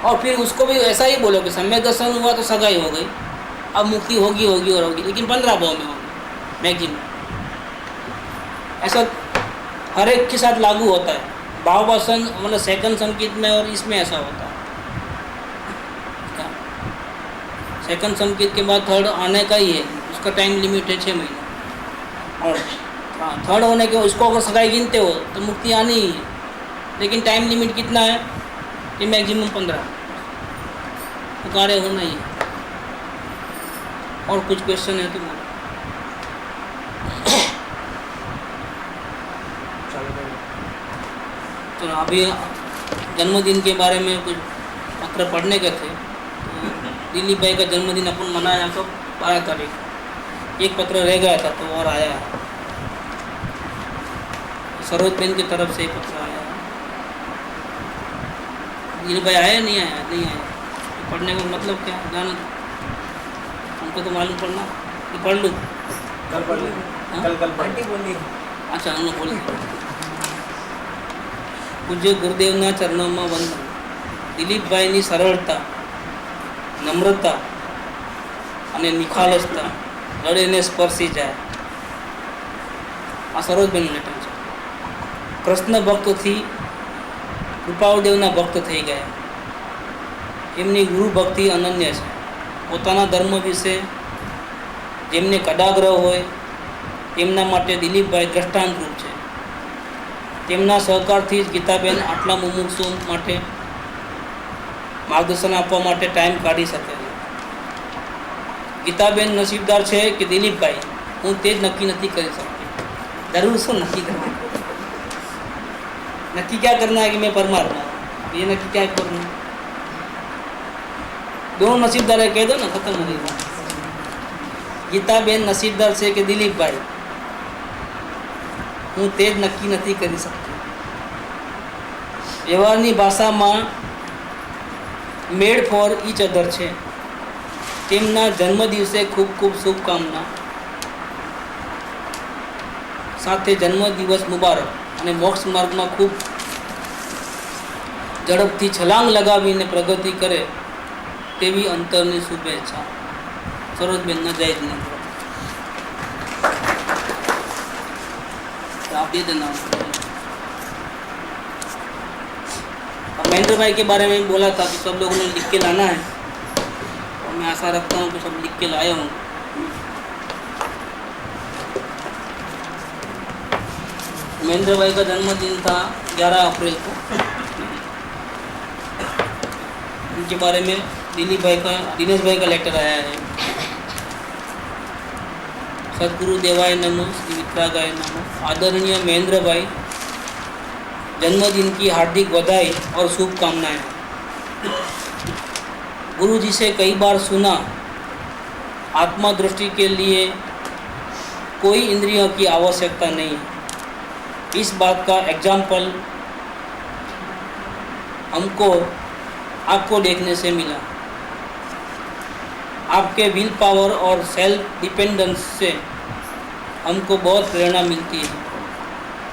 और फिर उसको भी ऐसा ही बोलो कि सम्यक दर्शन हुआ तो सगाई हो गई, अब मुक्ति होगी, लेकिन 15 भाव में होगी मैक्सिमम। ऐसा हर एक के साथ लागू होता है। भाव वासन मतलब सेकंड संकेत में और इसमें ऐसा होता है। सेकंड संकेत के बाद थर्ड आने का ही है, उसका टाइम लिमिट है 6 महीने। और थर्ड होने के उसको अगर सगाई गिनते हो तो मुक्ति आनी ही है, लेकिन टाइम लिमिट कितना है कि मैक्सिमम 15, तो कार्य होना ही है। और कुछ क्वेश्चन है तुम्हारा? तो अभी जन्मदिन के बारे में कुछ पत्र पढ़ने के थे। तो दिलीप भाई का जन्मदिन अपन मनाया तो 12 तारीख। एक पत्र रह गया था तो और आया है, सरोज बेन की तरफ से ही पत्र आया है। दिलीप भाई आया नहीं आया? नहीं आया। तो पढ़ने का मतलब क्या, जाना हमको तो मालूम पड़ना कि पढ़ लूँ। कल पढ़ लेंगे, कल पढ़। अच्छा, हम लोग बोल पूज्य गुरुदेवना चरणों में वंदन। દિલીપભાઈની સરળતા, નમ્રતા અને નિખાલસતા હૃદયને સ્પર્શી જાય. આ સરોજબેનનું લેટર છે. કૃષ્ણ ભક્તથી કૃપાળુદેવના ભક્ત થઈ ગયા. એમની ગુરુ ભક્તિ અનન્ય છે. પોતાના ધર્મ વિશે જેમને કડાગ્રહ હોય તેમના માટે દિલીપભાઈ દ્રષ્ટાંતરૂપ છે. તેમના સહકારથી જ ગીતાબેન આટલા મુમુક્ષુ માટે માર્ગદર્શન આપવા માટે ટાઈમ કાઢી શકે છે. ગીતાબેન નસીબદાર છે કે દિલીપભાઈ, હું તે જ નક્કી નથી કરી શકતી. જરૂર શું નક્કી કરવું? नक्की क्या करना है कि मैं परमात्मा हूँ, ये नक्की क्या करना? दोनों नसीबदार है, कह दो ना, खत्म हो गई बात. ગીતાબેન નસીબદાર છે કે દિલીપભાઈ, હું તે જ નક્કી નથી કરી શકતી. વ્યવહારની ભાષામાં મેડ ફોર ઈચ અધર છે. તેમના જન્મદિવસે ખૂબ ખૂબ શુભકામના. સાથે જન્મદિવસ મુબારક અને મોક્ષ માર્ગમાં ખૂબ ઝડપથી છલાંગ લગાવીને પ્રગતિ કરે તેવી અંતરની શુભેચ્છા. સરોજબેનના જય જિનેન્દ્ર. तो आप दे देना। और महेंद्र भाई के बारे में बोला था कि सब लोगों ने लिख के लाना है, और मैं आशा रखता हूँ कि सब लिख के लाए होंगे। महेंद्र भाई का जन्मदिन था 11 अप्रैल को। उनके बारे में दिनेश भाई का लेटर आया है। सद्गुरु देवाय नमो, श्री वितरागाय नमो। आदरणीय महेंद्र भाई, जन्मदिन की हार्दिक बधाई और शुभकामनाएं। गुरु जी से कई बार सुना, आत्मा दृष्टि के लिए कोई इंद्रियों की आवश्यकता नहीं है। इस बात का एग्जाम्पल हमको आपको देखने से मिला। आपके विल पावर और सेल्फ डिपेंडेंस से हमको बहुत प्रेरणा मिलती है।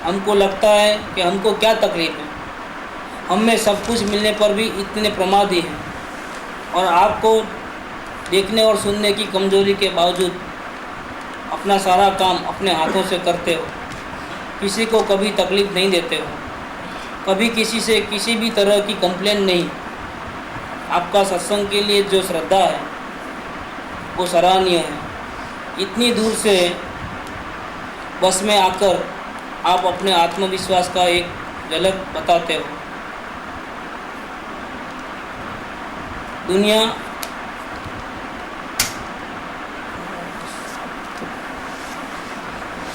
हमको लगता है कि हमको क्या तकलीफ है, हम में सब कुछ मिलने पर भी इतने प्रमादी हैं, और आपको देखने और सुनने की कमजोरी के बावजूद अपना सारा काम अपने हाथों से करते हो, किसी को कभी तकलीफ नहीं देते हो, कभी किसी से किसी भी तरह की कंप्लेन नहीं। आपका सत्संग के लिए जो श्रद्धा है वो सराहनीय है। इतनी दूर से बस में आकर आप अपने आत्मविश्वास का एक झलक बताते हो।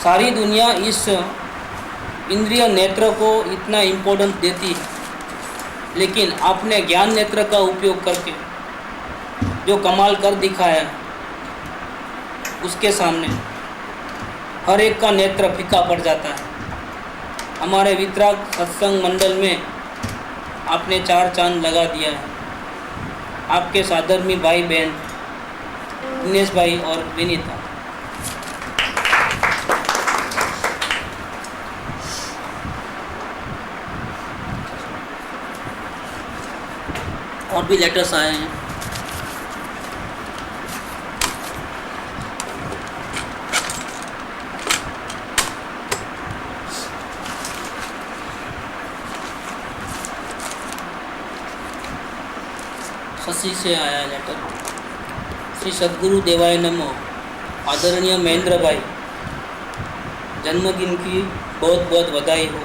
सारी दुनिया इस इंद्रिय नेत्र को इतना इम्पोर्टेंस देती है, लेकिन आपने ज्ञान नेत्र का उपयोग करके जो कमाल कर दिखाया, उसके सामने हर एक का नेत्र फीका पड़ जाता है। हमारे वितराग सत्संग मंडल में आपने 4 चांद लगा दिया है। आपके साधर्मी भाई बहन दिनेश भाई और विनीता। और भी लेटर्स आए हैं। शशि से आया लेटर। श्री सद्गुरु देवाय नमो। आदरणीय महेंद्र भाई, जन्मदिन की बहुत बहुत बधाई हो।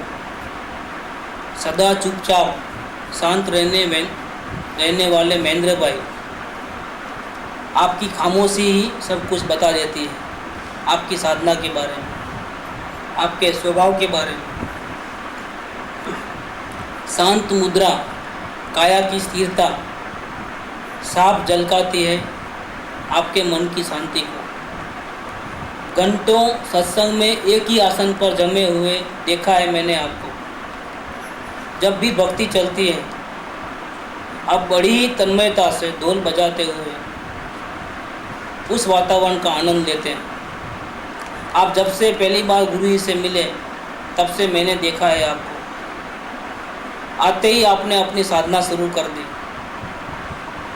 सदा चुपचाप शांत रहने वाले महेंद्र भाई, आपकी खामोशी ही सब कुछ बता देती है। आपकी साधना के बारे में, आपके स्वभाव के बारे में। शांत मुद्रा, काया की स्थिरता साफ झलकाती है आपके मन की शांति को। घंटों सत्संग में एक ही आसन पर जमे हुए देखा है मैंने आपको। जब भी भक्ति चलती है, आप बड़ी तन्मयता से ढोल बजाते हुए उस वातावरण का आनंद लेते हैं। आप जब से पहली बार गुरु जी से मिले, तब से मैंने देखा है आपको। आते ही आपने अपनी साधना शुरू कर दी।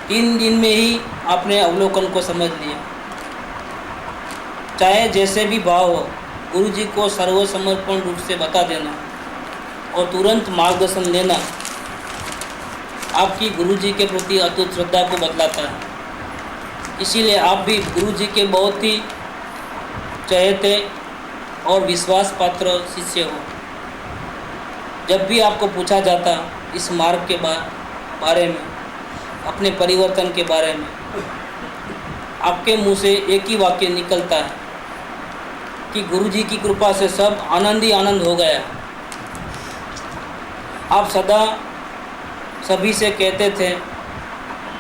3 दिन में ही आपने अवलोकन को समझ लिया। चाहे जैसे भी भाव हो, गुरु जी को सर्वसमर्पण रूप से बता देना और तुरंत मार्गदर्शन लेना आपकी गुरु जी के प्रति अटूट श्रद्धा को बतलाता है। इसीलिए आप भी गुरु जी के बहुत ही चहेते और विश्वास पात्र शिष्य हो। जब भी आपको पूछा जाता इस मार्ग के बारे में, अपने परिवर्तन के बारे में, आपके मुंह से एक ही वाक्य निकलता है कि गुरु जी की कृपा से सब आनंद ही आनंद हो गया। आप सदा सभी से कहते थे,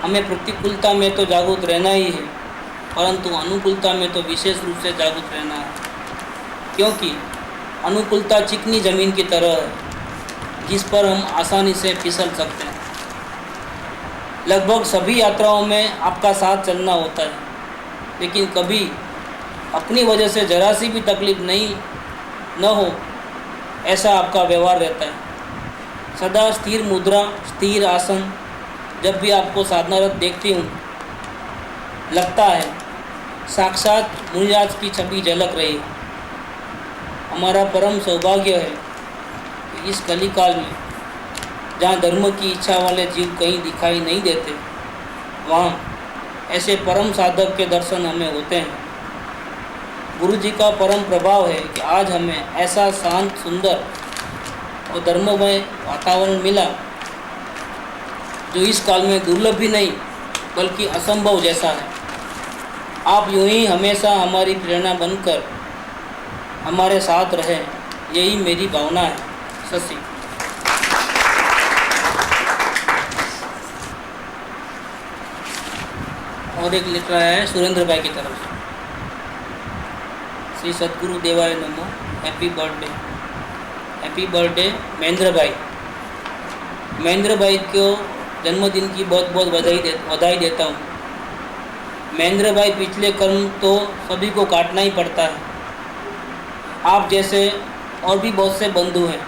हमें प्रतिकूलता में तो जागरूक रहना ही है, परंतु अनुकूलता में तो विशेष रूप से जागरूक रहना है, क्योंकि अनुकूलता चिकनी ज़मीन की तरह है जिस पर हम आसानी से फिसल सकते हैं। लगभग सभी यात्राओं में आपका साथ चलना होता है, लेकिन कभी अपनी वजह से जरा सी भी तकलीफ न हो, ऐसा आपका व्यवहार रहता है। सदा स्थिर मुद्रा, स्थिर आसन। जब भी आपको साधनारत देखती हूँ, लगता है साक्षात मुनिराज की छवि झलक रही है। हमारा परम सौभाग्य है कि इस कलिकाल में जहाँ धर्म की इच्छा वाले जीव कहीं दिखाई नहीं देते, वहाँ ऐसे परम साधक के दर्शन हमें होते हैं। गुरु जी का परम प्रभाव है कि आज हमें ऐसा शांत, सुंदर और धर्ममय वातावरण मिला जो इस काल में दुर्लभ भी नहीं बल्कि असंभव जैसा है। आप यूं ही हमेशा हमारी प्रेरणा बनकर हमारे साथ रहें, यही मेरी भावना है। शशि। और एक लेटर आया है सुरेंद्र भाई की तरफ से। श्री सद्गुरु देवाय नमो, happy birthday. Happy birthday Mahendra भाई। महेंद्र भाई को जन्मदिन की बहुत बहुत बधाई देता हूँ। महेंद्र भाई, पिछले कर्म तो सभी को काटना ही पड़ता है। आप जैसे और भी बहुत से बंधु हैं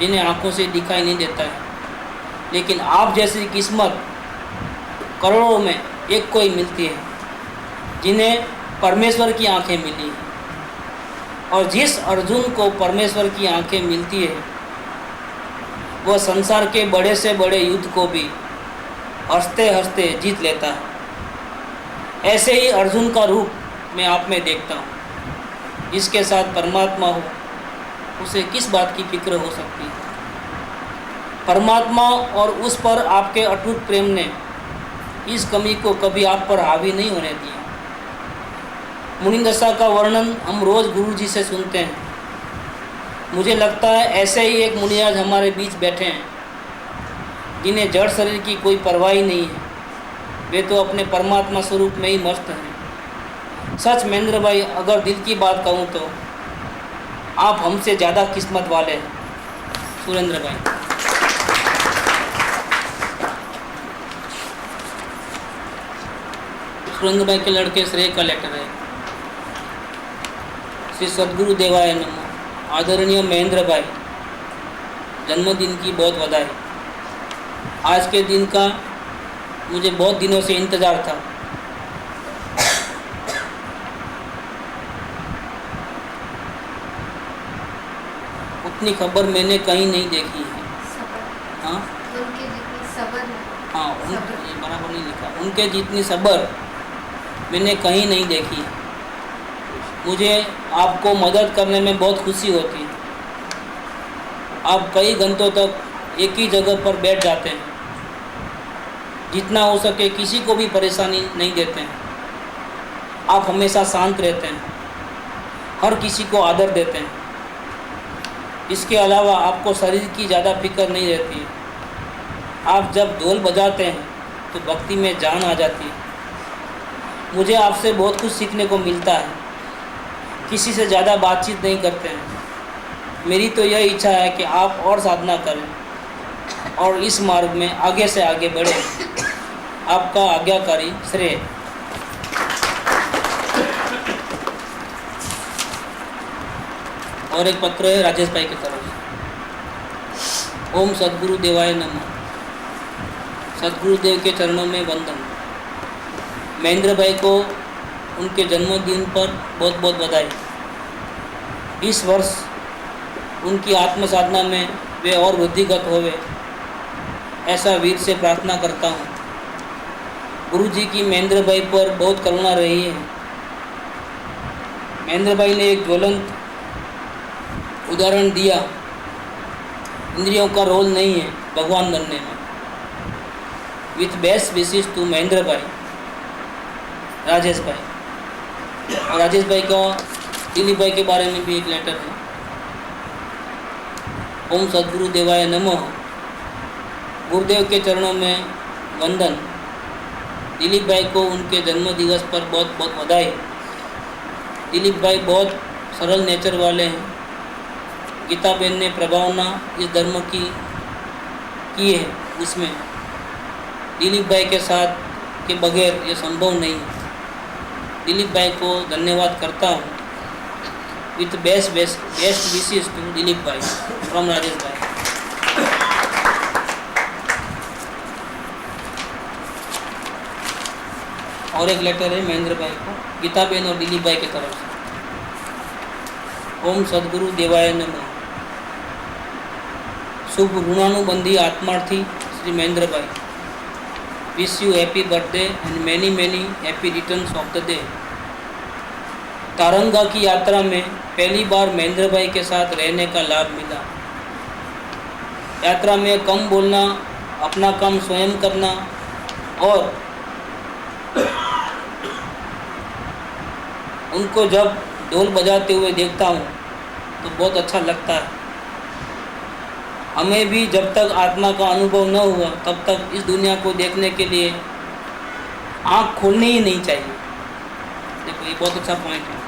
जिन्हें आंखों से दिखाई नहीं देता है, लेकिन आप जैसी किस्मत करोड़ों में एक कोई मिलती है जिन्हें परमेश्वर की आंखें मिली हैं। और जिस अर्जुन को परमेश्वर की आंखें मिलती है वह संसार के बड़े से बड़े युद्ध को भी हंसते हंसते जीत लेता है। ऐसे ही अर्जुन का रूप मैं आप में देखता हूँ। जिसके साथ परमात्मा हो उसे किस बात की फिक्र हो सकती है। परमात्मा और उस पर आपके अटूट प्रेम ने इस कमी को कभी आप पर हावी नहीं होने दिया। मुनि दशा का वर्णन हम रोज़ गुरु जी से सुनते हैं। मुझे लगता है ऐसे ही एक मुनि आज हमारे बीच बैठे हैं जिन्हें जड़ शरीर की कोई परवाह ही नहीं है। वे तो अपने परमात्मा स्वरूप में ही मस्त हैं। सच महेंद्र भाई, अगर दिल की बात कहूँ तो आप हमसे ज़्यादा किस्मत वाले हैं। सुरेंद्र भाई। सुरेंद्र भाई के लड़के श्रेय का लेटर है। श्री सद्गुरु देवाय नमो। आदरणीय महेंद्र भाई, जन्मदिन की बहुत बधाई। आज के दिन का मुझे बहुत दिनों से इंतज़ार था। उतनी खबर मैंने कहीं नहीं देखी है। हाँ उनके जितनी सब्र है। हाँ, ये बराबर नहीं लिखा। उनके जितनी सब्र मैंने कहीं नहीं देखी है। मुझे आपको मदद करने में बहुत खुशी होती है। आप कई घंटों तक एक ही जगह पर बैठ जाते हैं। जितना हो सके किसी को भी परेशानी नहीं देते हैं। आप हमेशा शांत रहते हैं, हर किसी को आदर देते हैं। इसके अलावा आपको शरीर की ज़्यादा फिक्र नहीं रहती है। आप जब ढोल बजाते हैं तो भक्ति में जान आ जाती है। मुझे आपसे बहुत कुछ सीखने को मिलता है। किसी से ज़्यादा बातचीत नहीं करते हैं। मेरी तो यह इच्छा है कि आप और साधना करें और इस मार्ग में आगे से आगे बढ़ें। आपका आज्ञाकारी श्रेय। और एक पत्र है राजेश भाई की तरफ से। ओम सद्गुरु देवाय नमः। सद्गुरुदेव के चरणों में वंदन। महेंद्र भाई को उनके जन्मदिन पर बहुत बहुत बधाई। इस वर्ष उनकी आत्म साधना में वे और वृद्धिगत होवे, ऐसा वीर से प्रार्थना करता हूँ। गुरु जी की महेंद्र भाई पर बहुत करुणा रही है। महेंद्र भाई ने एक ज्वलंत उदाहरण दिया। इंद्रियों का रोल नहीं है भगवान बनने में। With best wishes to Mahendra भाई, राजेश भाई। और राजेश भाई का दिलीप भाई के बारे में भी एक लेटर है। ओम सद्गुरु देवाय नमः। गुरुदेव के चरणों में वंदन। दिलीप भाई को उनके जन्म दिवस पर बहुत बहुत बधाई। दिलीप भाई बहुत सरल नेचर वाले हैं। गीता बहन ने प्रभावना इस धर्म की है, उसमें दिलीप भाई के साथ के बगैर ये संभव नहीं है। दिलीप भाई को धन्यवाद करता हूँ। With best wishes to Dilip भाई फ्रॉम राजेश भाई। और एक लेटर है महेंद्र भाई को, गीता बहन और दिलीप भाई की तरफ से। ओम सदगुरु देवाय नमः। शुभ ऋणानुबंधी आत्मार्थी श्री महेंद्र भाई, wish you happy birthday and many many happy returns of the day. Taranga की यात्रा में पहली बार महेंद्र भाई के साथ रहने का लाभ मिला। यात्रा में कम बोलना, अपना काम स्वयं करना और उनको जब ढोल बजाते हुए देखता हूँ तो बहुत अच्छा लगता है। हमें भी जब तक आत्मा का अनुभव न हुआ तब तक इस दुनिया को देखने के लिए आँख खोलनी ही नहीं चाहिए। देखो ये बहुत अच्छा पॉइंट है।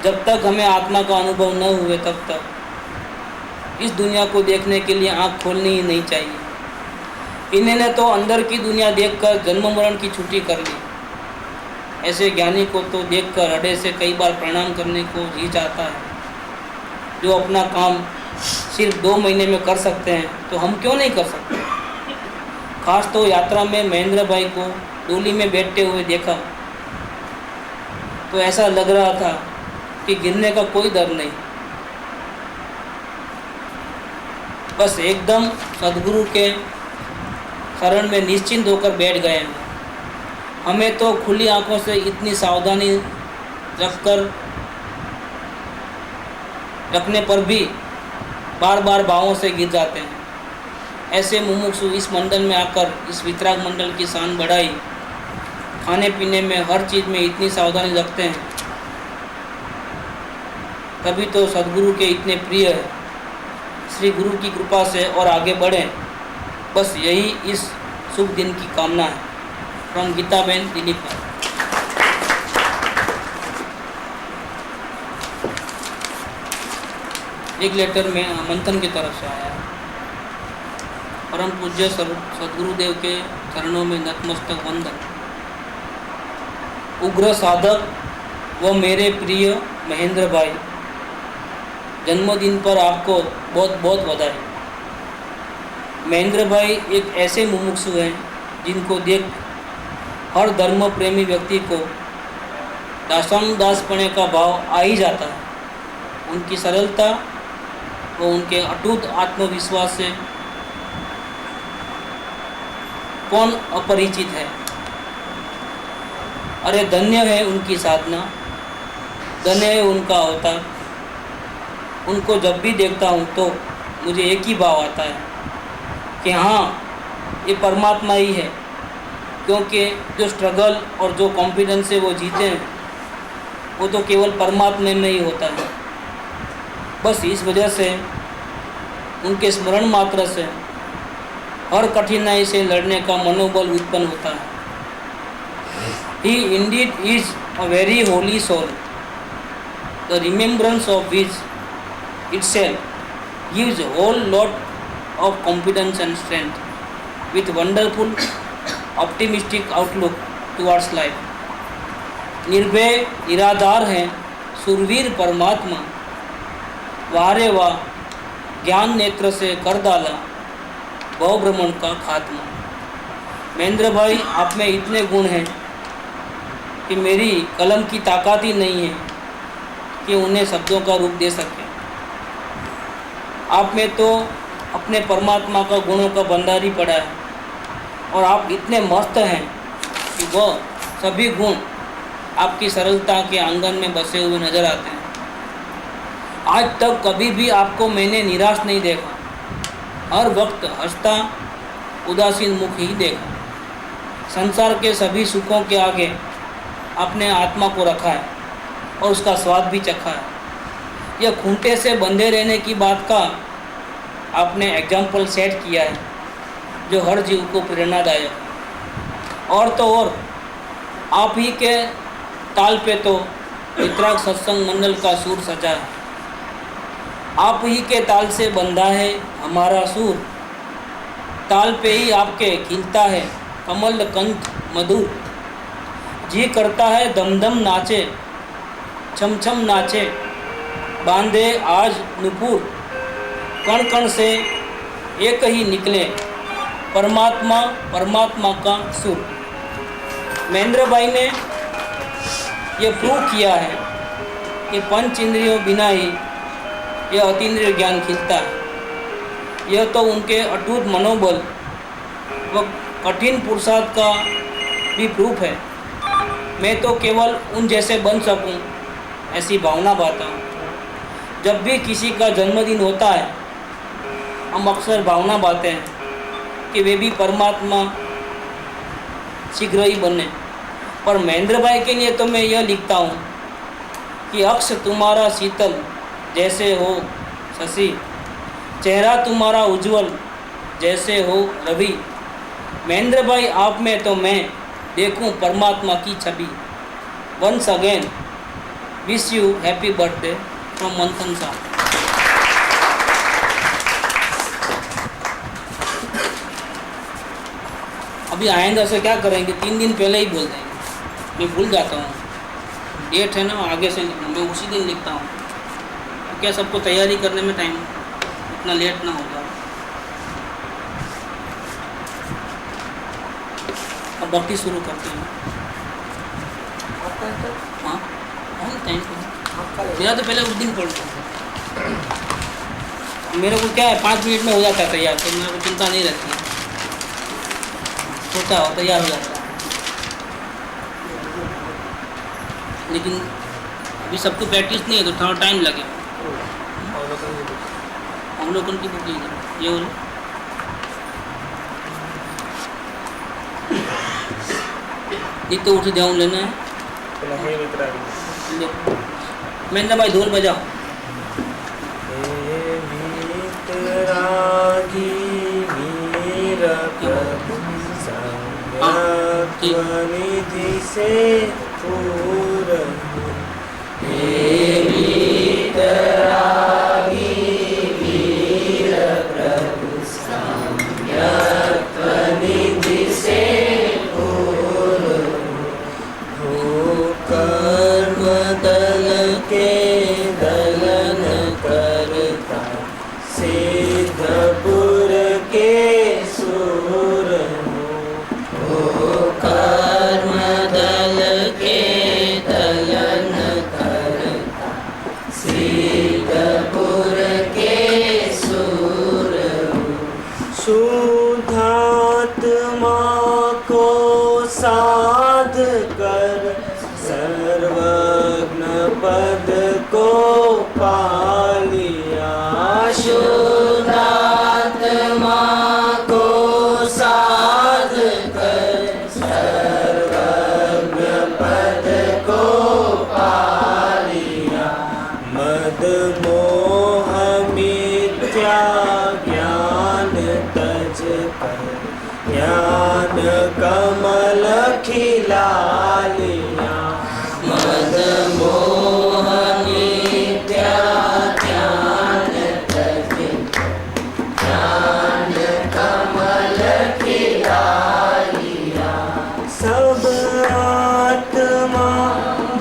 जब तक हमें आत्मा का अनुभव न हुए तब तक इस दुनिया को देखने के लिए आँख खोलनी ही नहीं चाहिए। इन्होंने तो अंदर की दुनिया देखकर जन्म मरण की छुट्टी कर ली। ऐसे ज्ञानी को तो देखकर हृदय से कई बार प्रणाम करने को जी चाहता है। जो अपना काम सिर्फ 2 महीने में कर सकते हैं तो हम क्यों नहीं कर सकते। खास तो यात्रा में महेंद्र भाई को डोली में बैठते हुए देखा तो ऐसा लग रहा था कि गिरने का कोई डर नहीं, बस एकदम सदगुरु के शरण में निश्चिंत होकर बैठ गए हैं। हमें तो खुली आंखों से इतनी सावधानी रखने पर भी बार बार भावों से गिर जाते हैं। ऐसे मुमुक्षु इस मंडल में आकर इस वितराग मंडल की शान बढ़ाई। खाने पीने में हर चीज़ में इतनी सावधानी रखते हैं, तभी तो सदगुरु के इतने प्रिय है। श्री गुरु की कृपा से और आगे बढ़ें, बस यही इस शुभ दिन की कामना है। फ्रॉम गीताबेन दिलीप। एक लेटर में मंथन की तरफ से आया है। परम पूज्य सदगुरुदेव के चरणों में नतमस्तक वंदन। उग्र साधक व मेरे प्रिय महेंद्र भाई, जन्मदिन पर आपको बहुत बहुत बधाई। महेंद्र भाई एक ऐसे मुमुक्षु हैं जिनको देख हर धर्म प्रेमी व्यक्ति को दासानुदासपने का भाव आ ही जाता है। उनकी सरलता व उनके अटूट आत्मविश्वास से कौन अपरिचित है। अरे धन्य है उनकी साधना, धन्य है उनका अवतार। उनको जब भी देखता हूँ तो मुझे एक ही भाव आता है कि हाँ, ये परमात्मा ही है, क्योंकि जो स्ट्रगल और जो कॉन्फिडेंस से वो जीते हैं वो तो केवल परमात्मा में ही होता है। बस इस वजह से उनके स्मरण मात्र से हर कठिनाई से लड़ने का मनोबल उत्पन्न होता है। He indeed is a very holy soul, the remembrance of which itself gives a whole lot of confidence and strength, with wonderful optimistic outlook towards life. निर्भय निराधार हैं सुरवीर परमात्मा, वारे वाह ज्ञान नेत्र से कर डाला भव भ्रमण का खात्मा। महेंद्र भाई, आप में इतने गुण हैं कि मेरी कलम की ताकत ही नहीं है कि उन्हें शब्दों का रूप दे सके। आप में तो अपने परमात्मा का गुणों का भंडार ही पड़ा है और आप इतने मस्त हैं कि वह सभी गुण आपकी सरलता के आंगन में बसे हुए नजर आते हैं। आज तक कभी भी आपको मैंने निराश नहीं देखा, हर वक्त हंसता उदासीन मुख ही देखा। संसार के सभी सुखों के आगे अपने आत्मा को रखा है और उसका स्वाद भी चखा है। यह खूंटे से बंधे रहने की बात का आपने एग्जाम्पल सेट किया है, जो हर जीव को प्रेरणादायक है। और तो और आप ही के ताल पे तो वितराग सत्संग मंडल का सूर सजा है। आप ही के ताल से बंधा है हमारा सूर, ताल पे ही आपके खिलता है कमल कंठ मधुर। जी करता है दम दम नाचे, छम छम नाचे, बांधे आज नुपुर। कण कण से एक ही निकले परमात्मा परमात्मा का सुर। महेंद्र भाई ने ये प्रूव किया है कि पंच इंद्रियों बिना ही यह अतीन्द्रिय ज्ञान खिलता है। यह तो उनके अटूट मनोबल व कठिन पुरुषार्थ का भी प्रूफ है। मैं तो केवल उन जैसे बन सकूं ऐसी भावना पाता हूँ। जब भी किसी का जन्मदिन होता है हम अक्सर भावना पाते हैं कि वे भी परमात्मा शीघ्र ही बने। पर महेंद्र भाई के लिए तो मैं यह लिखता हूँ कि अक्ष तुम्हारा शीतल जैसे हो शशि, चेहरा तुम्हारा उज्जवल जैसे हो रवि। महेंद्र भाई आप में तो मैं देखूं परमात्मा की छवि। Once again wish you happy birthday from Manthan साहब। अभी आइंदा से क्या करेंगे, 3 दिन पहले ही बोल देंगे। मैं भूल जाता हूँ, डेट है ना आगे से मैं उसी दिन लिखता हूँ। क्या सबको तैयारी करने में टाइम इतना लेट ना होगा। अब भक्ति शुरू करते हैं। हाँ टाइम मेरा तो पहले उस दिन पढ़ता था। मेरे को क्या है 5 मिनट में हो जाता है तैयार, तो मेरे को चिंता नहीं रहती, होता हो तैयार हो जाता है। लेकिन अभी सबको प्रैक्टिस नहीं है तो थोड़ा टाइम लगेगा। अवलोकन की बुक लीजिए, ये हो जितने उठ जाऊँ लेना है। महेंद्र भाई ढोल बजाओ। निधि से शुद्धात्मा को साध कर सर्वज्ञ पद को पा लिया। शुद्धात्मा को साध कर सर्वज्ञ पद को पा लिया। मद मोह मिथ्या ज्ञान तज कर ज्ञान कमल खिला लिया। मद मोह मिथ्या ज्ञान तज ज्ञान कमल खिला लिया। सब आत्मा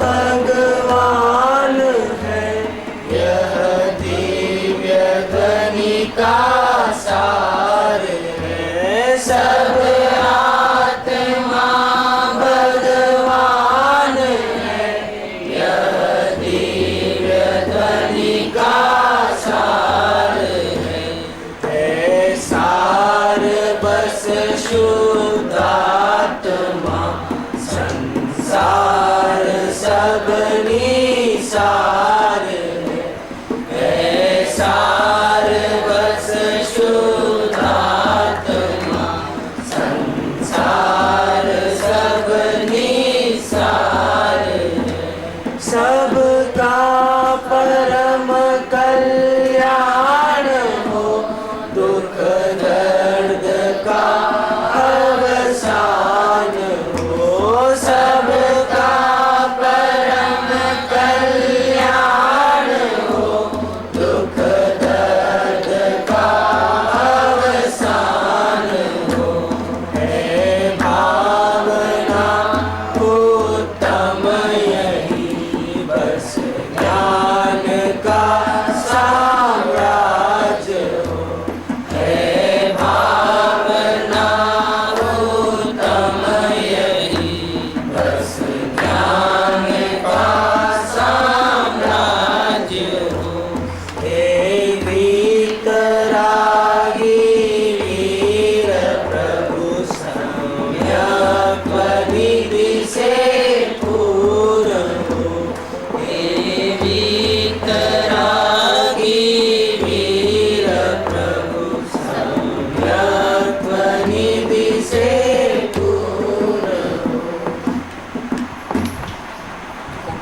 भगवान है यह दिव्य ध्वनि का सार है। सब आत्मा भगवान है यह दिव्य ध्वनि का सार है। सार बस शुद्धात्मा संसार सब निसार है। सार बस शुद्धात्मा संसार सब निसार है। सबका परम कल्याण हो दुख दर्द का अवसान हो। सबका परम कल्याण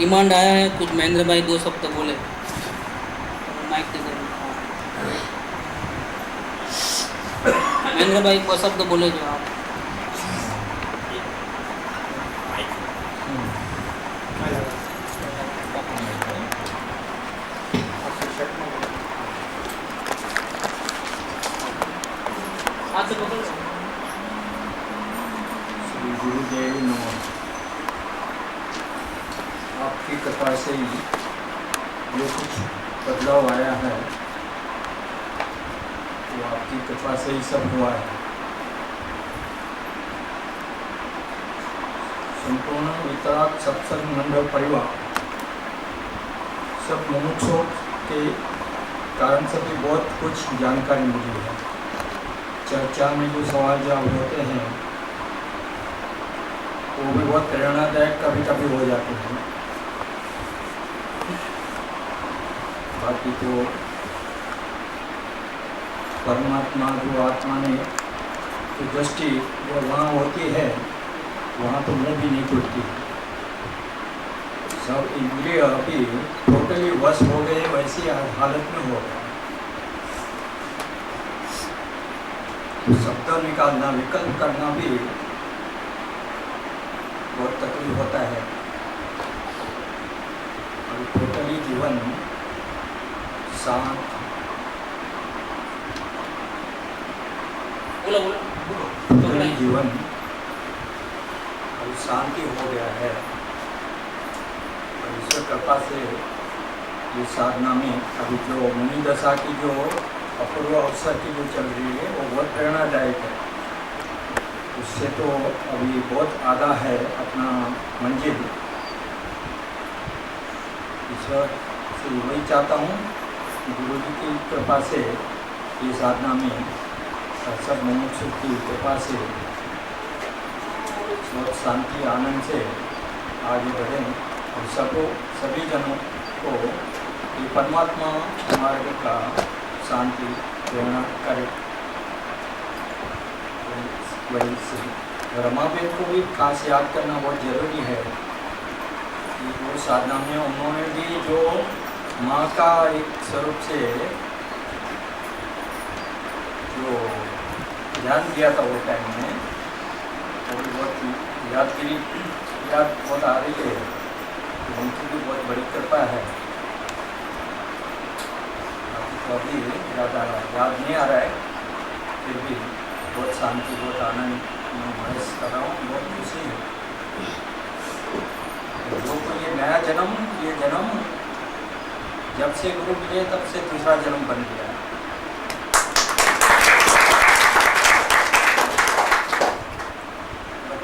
डिमांड आया है, कुछ महेंद्र भाई 2 शब्द बोले। माइक दे दो। महेंद्र भाई 2 शब्द बोले जो आप। हाथ से पकड़ लो। श्री गुरुदेव नमः। आपकी कृपा से ही जो कुछ बदलाव आया है वो आपकी कृपा से ही सब हुआ है। संपूर्ण वितराग सत्संग मंडल परिवार सब मुमुक्षों के कारण से भी बहुत कुछ जानकारी मिली है। चर्चा में जो सवाल जवाब होते हैं वो भी बहुत प्रेरणादायक कभी कभी हो जाते हैं। बाकी तो परमात्मा जो आत्मा ने जो दृष्टि जो वहाँ होती है वहाँ तो मुँह भी नहीं खुलती। सब इंद्रिय अभी टोटली वश हो गए, वैसी हालत में हो गए। तो शब्द निकालना, विकल्प करना भी बहुत तकलीफ होता है। और टोटली जीवन शांत, बोलो टोटली जीवन और शांति हो गया है। और ईश्वर कृपा से ये साधना में अभी जो मुनि दशा की जो अपूर्व अवसर की जो चल रही है वो बहुत प्रेरणादायक है। उससे तो अभी बहुत आधा है अपना मंजिल। ईश्वर से वही चाहता हूँ कि गुरु जी की कृपा से ये साधना में और सब मुमुक्षु की कृपा से बहुत शांति आनंद से आगे बढ़ें और सभी जनों को ये परमात्मा मार्ग का शांति प्रेरणा करे। वही से रमाबेन को भी खास याद करना बहुत जरूरी है कि वो साधना में उन्होंने भी जो माँ का एक स्वरूप से जो ध्यान दिया था वो टाइम में, वो भी बहुत याद बहुत आ रही है। तो उनकी भी बहुत बड़ी कृपा है। तो अभी याद नहीं आ रहा है, फिर भी बहुत शांति, बहुत आनंद महसूस कर रहा हूँ, बहुत खुशी है। जो को ये नया जन्म, ये जन्म जब से गुरु मिले तब से दूसरा जन्म बन गया है।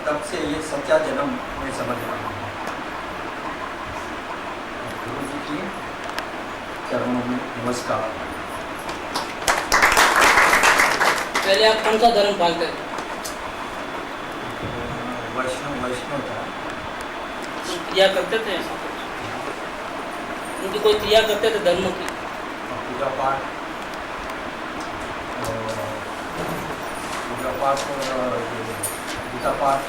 तब से ये सच्चा जन्म मैं समझ रहा हूँ। गुरु जी की चरणों में नमस्कार। पहले आप कौन सा धर्म पालते थे? वैष्णव था। क्रिया करते थे ऐसा कुछ? उनकी कोई क्रिया करते थे धर्म की? पूजा पाठ और गीता पाठ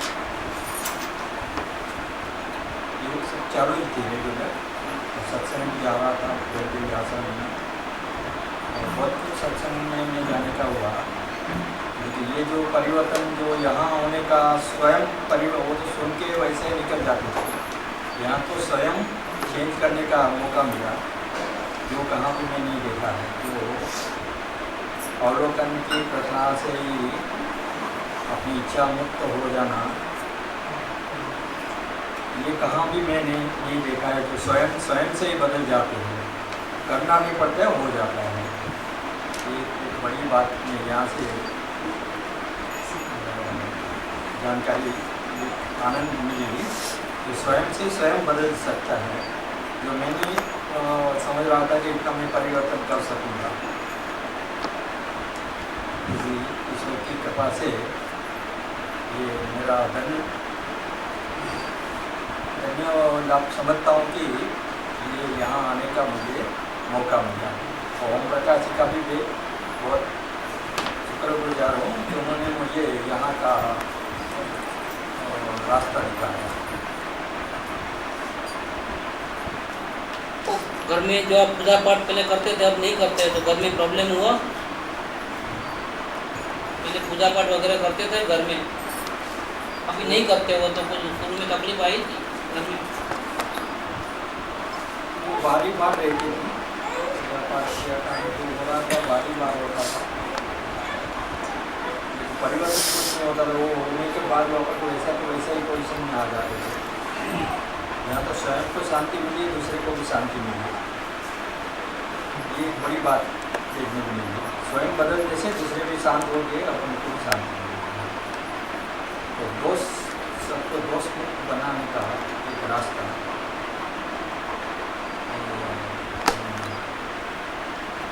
ये सब चालू ही थी रेगुलर। सत्संग भी आ रहा था, फिर आश्रम में और बहुत कुछ सत्संग में जाने का हुआ। लेकिन ये जो परिवर्तन जो यहाँ होने का स्वयं परिवर्तन, वो तो सुन के वैसे ही निकल जाते थे। यहाँ तो स्वयं चेंज करने का मौका मिला, जो कहाँ भी मैं नहीं देखा है। तो अवलोकन की प्रथा से ही अपनी इच्छा मुक्त हो जाना, ये कहाँ भी मैंने नहीं देखा है। जो स्वयं से ही बदल जाते हैं, करना नहीं पड़ता है, हो जाता है। एक बड़ी बात मैं यहाँ से जानकारी आनंद मिली कि स्वयं से स्वयं बदल सकता है। जो मैं नहीं समझ रहा था कि इतना मैं परिवर्तन कर सकूँगा, ईश्वर की कृपा से ये मेरा धन्य लाभ समझता हूँ कि ये यहाँ आने का मुझे मौका मिला। ओम प्रकाश जी का भी बहुत शुक्रगुजार हूँ कि उन्होंने मुझे यहाँ का रास्ता दिखाया। घर में जो आप पूजा पाठ पहले करते थे अब नहीं करते तो घर में प्रॉब्लम हुआ? पहले पूजा पाठ वगैरह करते थे घर में, अभी नहीं करते हो तो कुछ शुरू में तकलीफ आई थी घर में? वो बारी बार रहती थी, पूजा पाठ किया था तो हो रहा था, बारी बार होता था, लेकिन परिवर्तन कुछ नहीं होता था। वो होने के बाद वापस को ऐसा तो वैसा ही पोजिशन में आ जाते थे। यहाँ तो स्वयं को शांति मिली, दूसरे को भी शांति मिली, ये एक बड़ी बात देखने को मिली। स्वयं बदल जैसे दूसरे भी शांत हो गए, अपन को भी शांति मिली। तो दोष, सबको दोष मुक्त बनाने का एक रास्ता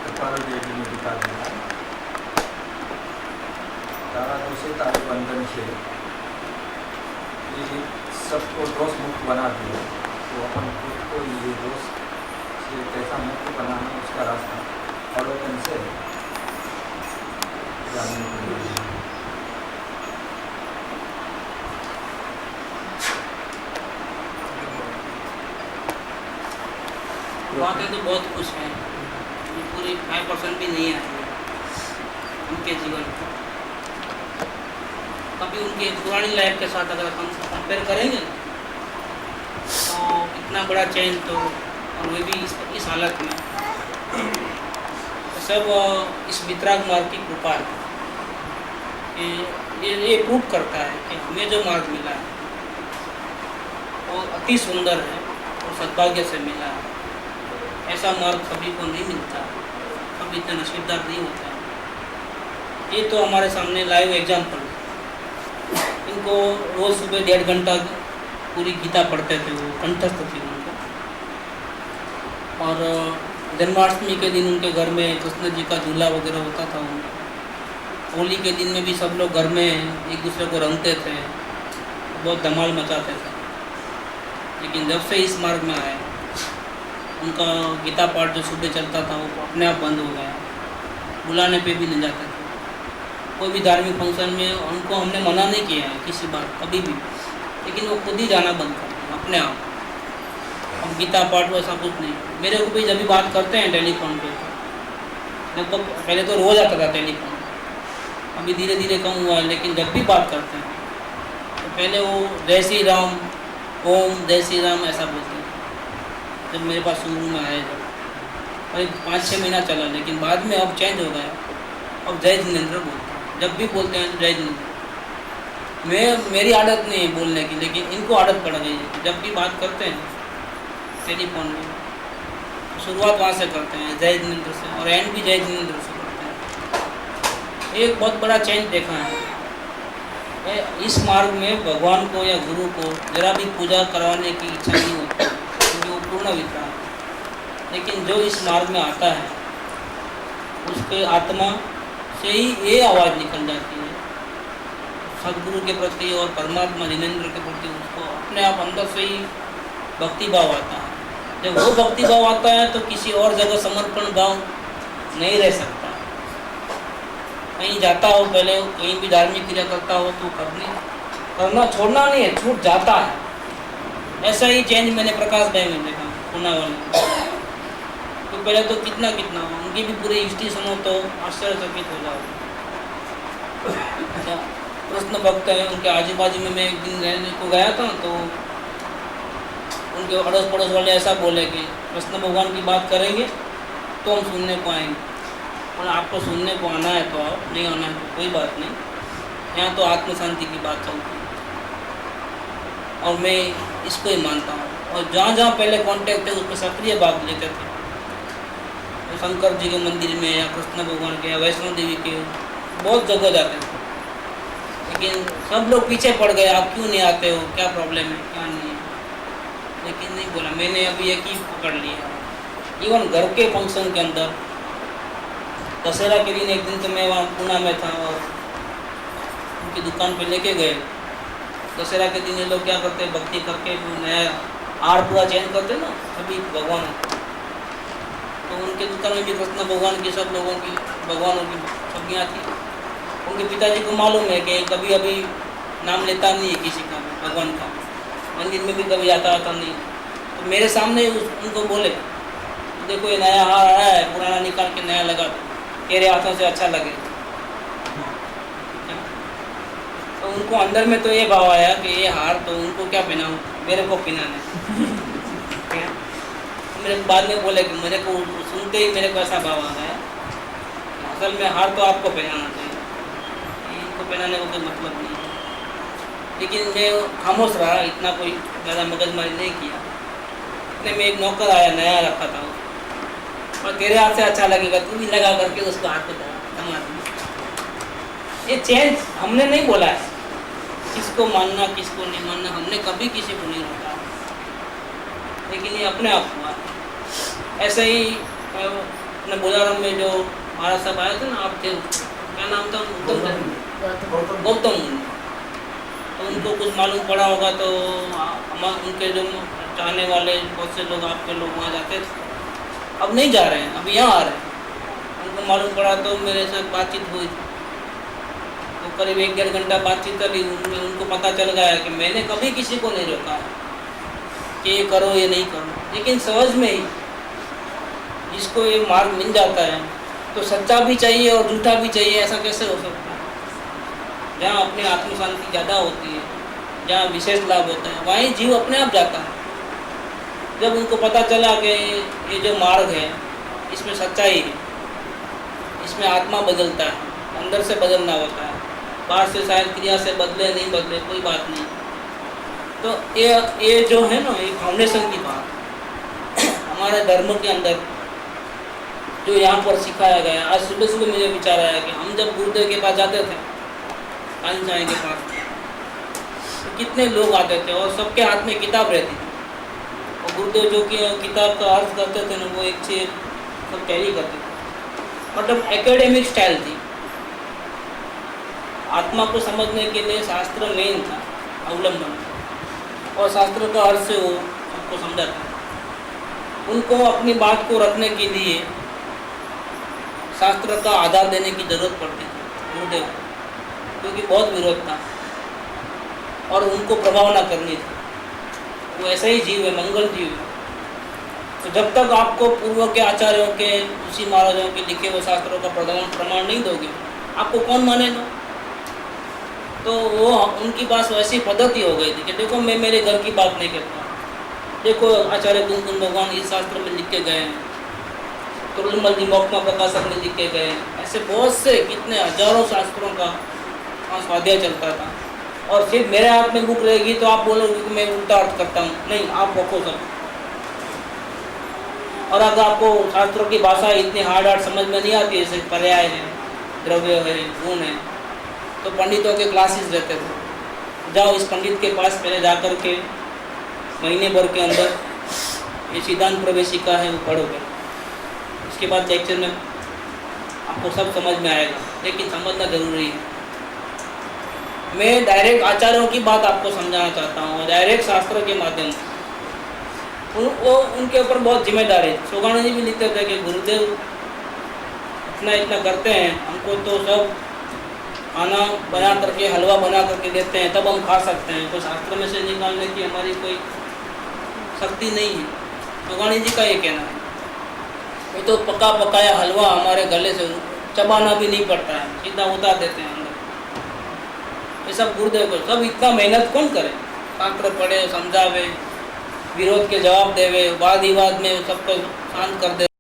कृपालु देवी ने दिखा दिया। तारा दोषे तारे बंधन से ये सबको दोष मुक्त बना दिया। तो अपन खुद को ये दोष से कैसा मुक्त बनाना, उसका रास्ता अवलोकन से जानने को मिलेगा। बातें तो बहुत कुछ हैं, पूरी 5% भी नहीं आती है उनके जीवन में। कभी उनके पुरानी लाइफ के साथ अगर हम कंपेयर करेंगे तो इतना बड़ा चेंज तो, और वो भी इस हालत में, तो सब इस वितराग मार्ग की कृपा है कि ये प्रूव करता है कि हमें जो मार्ग मिला है वो अति सुंदर है और सद्भाग्य से मिला है। ऐसा मार्ग सभी को नहीं मिलता, कभी इतना नसीबदार नहीं होता। ये तो हमारे सामने लाइव एग्जाम्पल है। इनको रोज़ सुबह 1.5 घंटा पूरी गीता पढ़ते थे, वो कंठस्थ थी उनको। और जन्माष्टमी के दिन उनके घर में कृष्ण जी का झूला वगैरह होता था उनका। होली के दिन में भी सब लोग घर में एक दूसरे को रंगते थे, बहुत धमाल मचाते थे। लेकिन जब से इस मार्ग में आए, उनका गीता पाठ जो सुबह चलता था वो अपने आप बंद हो गया, बुलाने पे भी नहीं जाते थे। कोई भी धार्मिक फंक्शन में उनको हमने मना नहीं किया है किसी बार, कभी भी, लेकिन वो खुद ही जाना बंद कर दिया अपने आप। अब गीता पाठ ऐसा कुछ नहीं। मेरे को भी जब भी बात करते हैं टेलीफोन पे, लगभग पहले तो रोज़ आता था टेलीफोन, अभी धीरे धीरे कम हुआ है, लेकिन जब भी बात करते हैं तो पहले वो जय श्री राम, ओम जय श्री राम ऐसा बोलते थे। जब मेरे पास शुरू में आए, जब करीब 5-6 महीना चला, लेकिन बाद में अब चेंज हो गया, अब जय जिनेंद्र बोलते हैं। जब भी बोलते हैं जय जिनेंद्र। मेरी आदत नहीं है बोलने की, लेकिन इनको आदत पड़ गई है। जब भी बात करते हैं टेलीफोन में, शुरुआत वहाँ से करते हैं जय जिनेंद्र से, और एंड भी जय जिनेंद्र से करते हैं। एक बहुत बड़ा चेंज देखा है इस मार्ग में। भगवान को या गुरु को जरा भी पूजा करवाने की इच्छा नहीं होती, क्योंकि वो पूर्ण वितराग है। लेकिन जो इस मार्ग में आता है, उसके आत्मा से ही ये आवाज़ निकल जाती है सदगुरु के प्रति और परमात्मा जिनेंद्र के प्रति। उसको अपने आप अंदर से ही भक्ति भाव आता है। जब वो भक्ति भाव आता है तो किसी और जगह समर्पण भाव नहीं रह सकता। कहीं जाता हो, पहले कहीं भी धार्मिक क्रिया करता हो तो करना छोड़ना नहीं है, छूट जाता है। ऐसा ही चेंज मैंने प्रकाश भाई में देखा, पुणे वाले। तो पहले तो कितना उनकी भी पूरी हिस्ट्री सुनो तो आश्चर्यचकित हो जाओ। अच्छा, कृष्ण भक्त हैं, उनके आजू बाजू में मैं एक दिन रहने को गया था, तो उनके अड़ोस पड़ोस वाले ऐसा बोले कि कृष्ण भगवान की बात करेंगे तो हम सुनने को आएंगे, और आपको सुनने को आना है तो आओ, नहीं आना है तो कोई बात नहीं, यहाँ तो आत्म शांति की बात चलती है। और मैं इसको ही मानता हूँ। और जहाँ जहाँ पहले कांटेक्ट थे उसमें सक्रिय भाग लेते थे, तो शंकर जी के मंदिर में या कृष्ण भगवान के या वैष्णो देवी के बहुत जगह जाते थे। लेकिन सब लोग पीछे पड़ गए, आप क्यों नहीं आते हो, क्या प्रॉब्लम है, क्या नहीं है। लेकिन नहीं बोला, मैंने अभी एक ही पकड़ लिया। इवन घर के फंक्शन के अंदर दशहरा के दिन एक दिन तो मैं वहाँ पुणे में था और उनकी दुकान पे लेके गए। दशहरा के दिन ये लोग क्या करते हैं, भक्ति करके नया हार पूरा चेंज करते ना सभी भगवान। तो उनके दुकान में भी कृष्ण भगवान की, सब लोगों की भगवानों की छवियाँ थी। उनके पिताजी को मालूम है कि कभी अभी नाम लेता नहीं है किसी का भगवान का, मंदिर में भी कभी आता नहीं। तो मेरे सामने उनको बोले देखो ये नया हार आया है, पुराना निकाल के नया लगा दो, तेरे हाथों से अच्छा लगे। तो उनको अंदर में तो ये भाव आया कि ये हार तो उनको क्या पहनाऊँ, मेरे को पहनाना है। मेरे बाद में बोले कि मेरे को सुनते ही मेरे को ऐसा भाव आ गया, असल में हार तो आपको पहनाना चाहिए, इनको पहनाने का कोई मतलब नहीं है। लेकिन मैं खामोश रहा, इतना कोई ज़्यादा मगजमारी नहीं किया। इतने में एक नौकर आया, नया रखा था और तेरे हाथ से अच्छा लगेगा, तू भी लगा करके उसको हाथ पे थमा दिया। ये चेंज हमने नहीं बोला है, किसको मानना किसको नहीं मानना हमने कभी किसी को नहीं रोका, लेकिन ये अपने आप हुआ। ऐसे ही अपने बोलाराम में जो महाराज साहब आए थे ना, आप थे, क्या नाम था, गौतम मुनि। तो उनको कुछ मालूम पड़ा होगा, तो उनके जो चाहने वाले बहुत से लोग, आपके लोग वहाँ जाते थे, अब नहीं जा रहे हैं, अब यहाँ आ रहे हैं। उनको मालूम पड़ा तो मेरे साथ बातचीत हुई, तो करीब 1-1.5 घंटा बातचीत करी। उनको पता चल गया कि मैंने कभी किसी को नहीं रोका है कि ये करो ये नहीं करो, लेकिन समझ में ही जिसको ये मार्ग मिल जाता है तो सच्चा भी चाहिए और झूठा भी चाहिए, ऐसा कैसे हो सकता है? जहाँ अपनी आत्म शांति ज़्यादा होती है, जहाँ विशेष लाभ होता है, वहीं जीव अपने आप जाता है। जब उनको पता चला कि ये जो मार्ग है इसमें सच्चाई है, इसमें आत्मा बदलता है, अंदर से बदलना होता है, बाहर से शायद क्रिया से बदले नहीं बदले कोई बात नहीं। तो ये जो है ना, ये फाउंडेशन की बात हमारे धर्म के अंदर जो यहाँ पर सिखाया गया। आज सुबह सुबह मुझे विचार आया कि हम जब गुरुदेव के पास जाते थे, काली साईं के पास, तो कितने लोग आते थे और सबके हाथ में किताब रहती थी, और गुरुदेव जो कि किताब का अर्थ करते थे ना, वो एक से सब कैरी करते थे। मतलब एकेडमिक स्टाइल थी। आत्मा को समझने के लिए शास्त्र मेन था, अवलंबन, और शास्त्र का अर्थ से वो सबको समझाता। उनको अपनी बात को रखने के लिए शास्त्र का आधार देने की जरूरत पड़ती थी गुरुदेव, क्योंकि बहुत विरोध था और उनको प्रभाव ना करनी थी। वो ऐसा ही जीव है, मंगल जीव है। तो जब तक आपको पूर्व के आचार्यों के, ऋषि महाराजों के लिखे हुए शास्त्रों का प्रमाण नहीं दोगे, आपको कौन मानेगा? तो वो उनकी पास वैसी पद्धति हो गई थी कि देखो मैं मेरे घर की बात नहीं करता, देखो आचार्य कुंकुम भगवान इस शास्त्र में लिख के गए हैं, तुरुलमल जी मोक्मा प्रकाशक में लिख के गए हैं। ऐसे बहुत से कितने हजारों शास्त्रों का स्वाध्याय चलता था, और फिर मेरे हाथ में बुक रहेगी तो आप बोलोगे कि मैं उल्टा अर्थ करता हूँ। नहीं, आप रखो सब। और अगर आपको शास्त्रों की भाषा इतनी हार्ड समझ में नहीं आती, जैसे पर्याय है, द्रव्य है, गुण है, तो पंडितों के क्लासेस रहते थे। जाओ इस पंडित के पास पहले जा कर के महीने भर के अंदर ये सिद्धांत प्रवेशिका है वो पढ़ोगे, उसके बाद लेक्चर में आपको सब समझ में आएगा, लेकिन समझना जरूरी है। मैं डायरेक्ट आचार्यों की बात आपको समझाना चाहता हूँ, डायरेक्ट शास्त्रों के माध्यम से। वो उनके ऊपर बहुत जिम्मेदारी है। सोगाना जी भी लिखते थे कि गुरुदेव इतना करते हैं, हमको तो सब खाना बना करके, हलवा बना करके देते हैं, तब हम खा सकते हैं, तो शास्त्र में से निकालने की हमारी कोई शक्ति नहीं है। सोगानी जी का ये कहना है। ये तो पका पकाया हलवा हमारे गले से चबाना भी नहीं पड़ता है, सीधा उतार देते हैं अंदर। ये सब गुरुदेव को, सब इतना मेहनत कौन करे? शास्त्र पढ़े, समझावे, विरोध के जवाब देवे, वाद विवाद में सबको शांत कर दे।